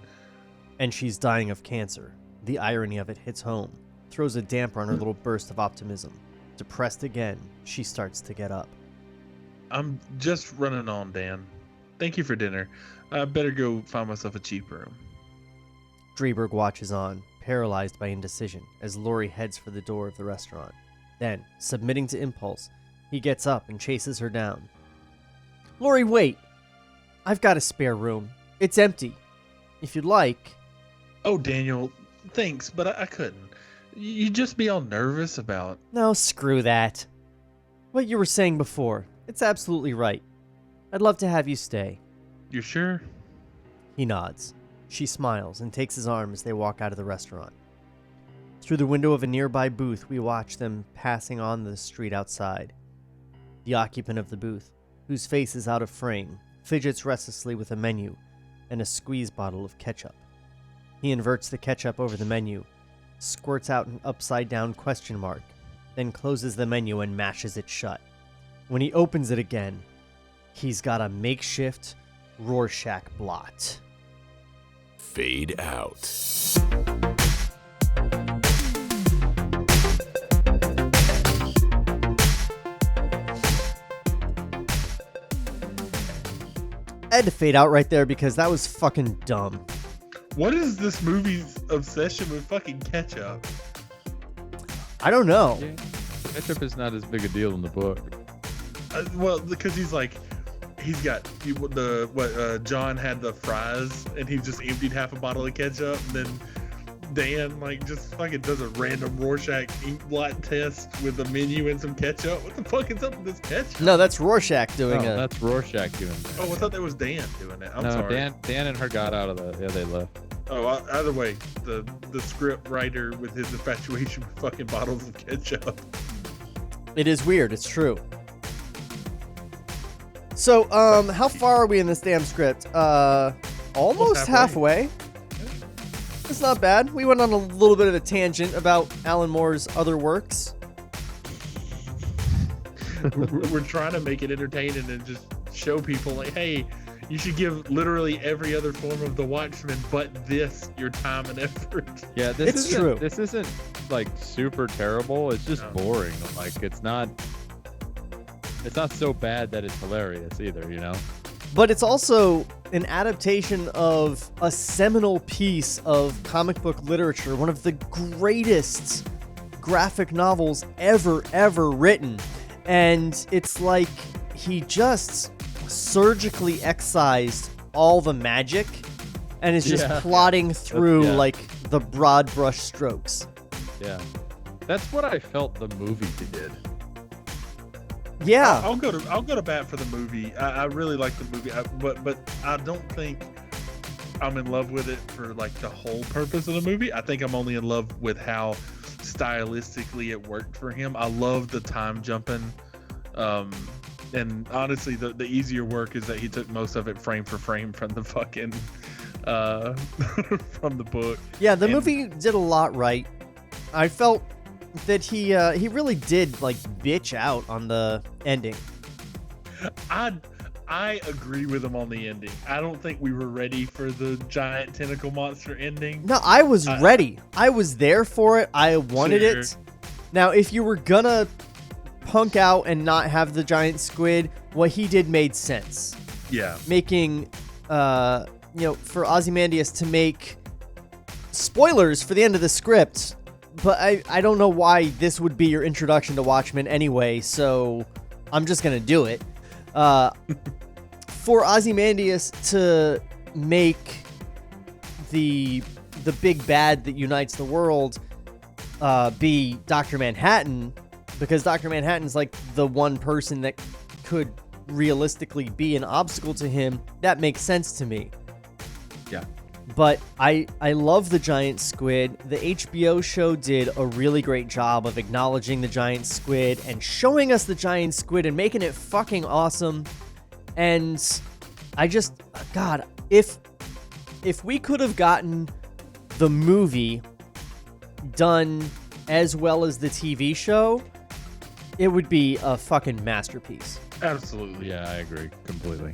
[SPEAKER 4] she's dying of cancer. The irony of it hits home, throws a damper on her little burst of optimism. Depressed again, she starts to get up.
[SPEAKER 6] I'm just running on, Dan. Thank you for dinner. I better go find myself a cheap room.
[SPEAKER 4] Dryberg watches on, paralyzed by indecision, as Laurie heads for the door of the restaurant. Then, submitting to impulse, he gets up and chases her down. Laurie, wait! I've got a spare room. It's empty. If you'd like...
[SPEAKER 6] Oh, Daniel, thanks, but I couldn't. You'd just be all nervous about...
[SPEAKER 4] No, screw that. What you were saying before, it's absolutely right. I'd love to have you stay.
[SPEAKER 6] You're sure?
[SPEAKER 4] He nods. She smiles and takes his arm as they walk out of the restaurant. Through the window of a nearby booth, we watch them passing on the street outside. The occupant of the booth, whose face is out of frame, fidgets restlessly with a menu and a squeeze bottle of ketchup. He inverts the ketchup over the menu, squirts out an upside-down question mark, then closes the menu and mashes it shut. When he opens it again, he's got a makeshift Rorschach blot.
[SPEAKER 2] Fade out.
[SPEAKER 4] I had to fade out right there because that was fucking dumb.
[SPEAKER 6] What is this movie's obsession with fucking ketchup?
[SPEAKER 4] I don't know.
[SPEAKER 5] Yeah. Ketchup is not as big a deal in the book.
[SPEAKER 6] Well, because he's got John had the fries and he just emptied half a bottle of ketchup, and then Dan just fucking does a random Rorschach ink blot test with a menu and some ketchup. What the fuck is up with this ketchup?
[SPEAKER 4] No, that's Rorschach doing it.
[SPEAKER 5] That's Rorschach doing that.
[SPEAKER 6] Oh, I thought that was Dan doing it. I'm
[SPEAKER 5] no,
[SPEAKER 6] sorry.
[SPEAKER 5] Dan and her got out of the. Yeah, they left.
[SPEAKER 6] Oh, either way, the script writer with his infatuation with fucking bottles of ketchup.
[SPEAKER 4] It is weird. It's true. So, how far are we in this damn script? Almost halfway. It's not bad. We went on a little bit of a tangent about Alan Moore's other works.
[SPEAKER 6] We're trying to make it entertaining and just show people hey, you should give literally every other form of the Watchmen but this your time and effort.
[SPEAKER 5] Yeah,
[SPEAKER 4] It's true.
[SPEAKER 5] This isn't super terrible. It's just boring. It's not so bad that it's hilarious either, you know?
[SPEAKER 4] But it's also an adaptation of a seminal piece of comic book literature, one of the greatest graphic novels ever written. And it's like he just surgically excised all the magic and is just plodding through the broad brush strokes.
[SPEAKER 5] Yeah. That's what I felt the movie did.
[SPEAKER 4] Yeah.
[SPEAKER 6] I'll go to bat for the movie. I really like the movie, but I don't think I'm in love with it for like the whole purpose of the movie. I think I'm only in love with how stylistically it worked for him. I love the time jumping, and honestly, the easier work is that he took most of it frame for frame from the fucking from the book.
[SPEAKER 4] Yeah, the movie did a lot right. I felt that he really did like bitch out on the ending.
[SPEAKER 6] I agree with him on the ending. I don't think we were ready for the giant tentacle monster ending.
[SPEAKER 4] No, I was ready. I was there for it. I wanted it. Now, if you were gonna punk out and not have the giant squid, what he did made sense.
[SPEAKER 6] Yeah.
[SPEAKER 4] Making, for Ozymandias to make spoilers for the end of the script, but I don't know why this would be your introduction to Watchmen anyway, so I'm just gonna do it. For Ozymandias to make the big bad that unites the world be Dr. Manhattan, because Dr. Manhattan's like the one person that could realistically be an obstacle to him, that makes sense to me.
[SPEAKER 6] Yeah.
[SPEAKER 4] But I love the giant squid. The HBO show did a really great job of acknowledging the giant squid and showing us the giant squid and making it fucking awesome. And I just, God, if we could have gotten the movie done as well as the TV show, it would be a fucking masterpiece.
[SPEAKER 6] Absolutely.
[SPEAKER 5] Yeah, I agree completely.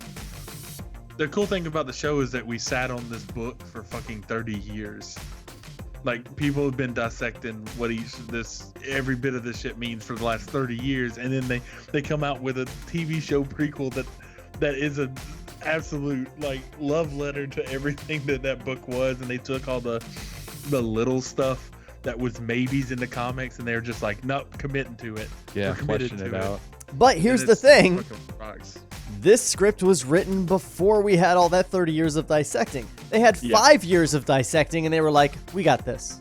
[SPEAKER 6] The cool thing about the show is that we sat on this book for fucking 30 years. Like, people have been dissecting what every bit of this shit means for the last 30 years, and then they come out with a TV show prequel that is a absolute like love letter to everything that book was, and they took all the little stuff that was maybes in the comics, and they're just like, nope, committing to it.
[SPEAKER 5] Yeah,
[SPEAKER 6] we're committed
[SPEAKER 5] fleshing
[SPEAKER 6] to
[SPEAKER 5] it out.
[SPEAKER 4] But here's the thing.
[SPEAKER 6] fucking rocks.
[SPEAKER 4] This script was written before we had all that 30 years of dissecting. They had 5 years of dissecting, and they were like, we got this.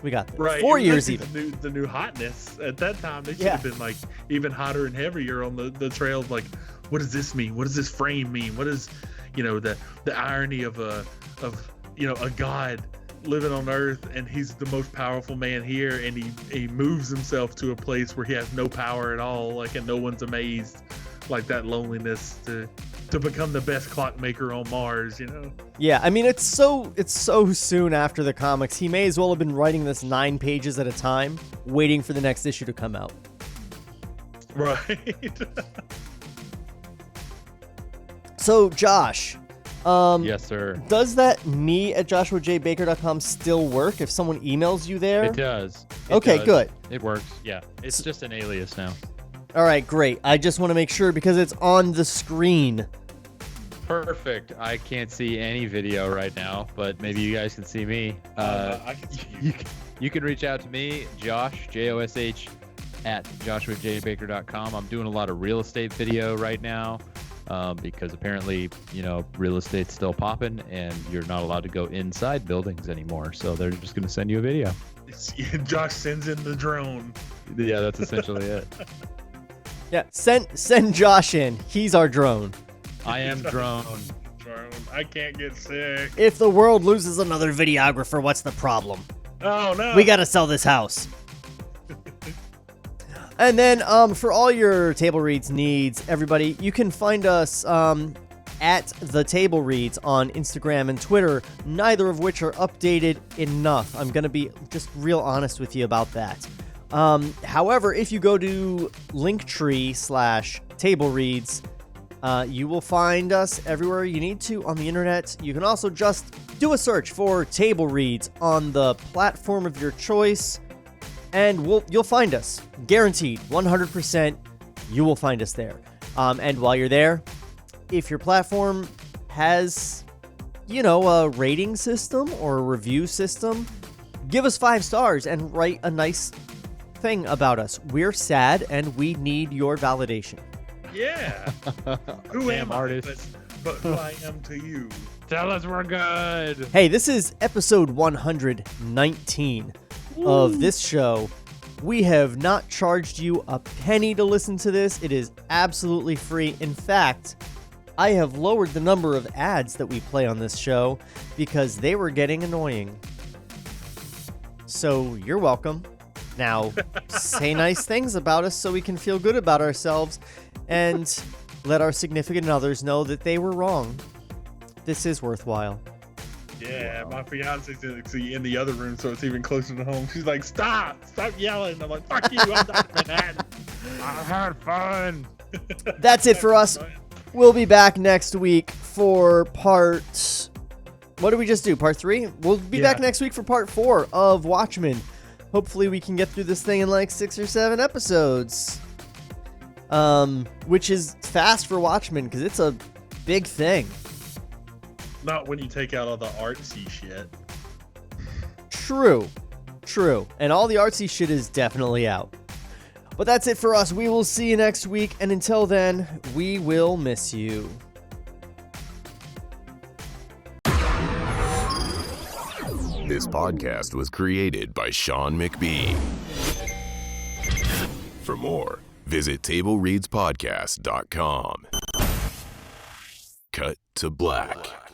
[SPEAKER 4] We got this.
[SPEAKER 6] Right.
[SPEAKER 4] 4 years even.
[SPEAKER 6] The new hotness. At that time, they should have been like even hotter and heavier on the trail of like, what does this mean? What does this frame mean? What is, the irony of a god living on Earth, and he's the most powerful man here, and he moves himself to a place where he has no power at all, like, and no one's amazed, like that loneliness to become the best clockmaker on Mars,
[SPEAKER 4] Yeah, I mean, it's so soon after the comics. He may as well have been writing this 9 pages at a time, waiting for the next issue to come out.
[SPEAKER 6] Right.
[SPEAKER 4] So, Josh,
[SPEAKER 5] yes, sir.
[SPEAKER 4] Does that me@joshuajbaker.com still work if someone emails you there?
[SPEAKER 5] It does.
[SPEAKER 4] Okay, good.
[SPEAKER 5] It works. Yeah, it's just an alias now.
[SPEAKER 4] All right, great. I just want to make sure because it's on the screen.
[SPEAKER 5] Perfect. I can't see any video right now, but maybe you guys can see me.
[SPEAKER 6] I can see you.
[SPEAKER 5] You can reach out to me, Josh, Josh, @joshuajbaker.com. I'm doing a lot of real estate video right now because apparently, real estate's still popping and you're not allowed to go inside buildings anymore. So they're just going to send you a video.
[SPEAKER 6] Josh sends in the drone.
[SPEAKER 5] Yeah, that's essentially it.
[SPEAKER 4] Yeah, send Josh in. He's our drone.
[SPEAKER 5] I am drone.
[SPEAKER 6] I can't get sick.
[SPEAKER 4] If the world loses another videographer, what's the problem?
[SPEAKER 6] Oh, no.
[SPEAKER 4] We gotta sell this house. And then for all your Table Reads needs, everybody, you can find us at The Table Reads on Instagram and Twitter, neither of which are updated enough. I'm going to be just real honest with you about that. However, if you go to Linktree/Table Reads, you will find us everywhere you need to on the internet. You can also just do a search for Table Reads on the platform of your choice, and you'll find us. Guaranteed, 100%, you will find us there. And while you're there, if your platform has, a rating system or a review system, give us 5 stars and write a nice thing about us. We're sad and we need your validation.
[SPEAKER 6] Yeah. Who am artist? But who I am to you.
[SPEAKER 5] Tell us we're good.
[SPEAKER 4] Hey, this is episode 119 of this show. We have not charged you a penny to listen to this. It is absolutely free. In fact, I have lowered the number of ads that we play on this show because they were getting annoying. So you're welcome. Now, say nice things about us so we can feel good about ourselves and let our significant others know that they were wrong. This is worthwhile.
[SPEAKER 6] Yeah, my fiance's actually in the other room, so it's even closer to home. She's like, stop yelling. I'm like, fuck you, I'm Dr. Manhattan.
[SPEAKER 9] I had fun.
[SPEAKER 4] That's it for us. We'll be back next week for part... What did we just do? Part 3? We'll be back next week for part 4 of Watchmen. Hopefully we can get through this thing in like 6 or 7 episodes. Which is fast for Watchmen, because it's a big thing.
[SPEAKER 6] Not when you take out all the artsy shit.
[SPEAKER 4] True. And all the artsy shit is definitely out. But that's it for us. We will see you next week. And until then, we will miss you.
[SPEAKER 2] This podcast was created by Sean McBee. For more, visit TableReadsPodcast.com. Cut to black.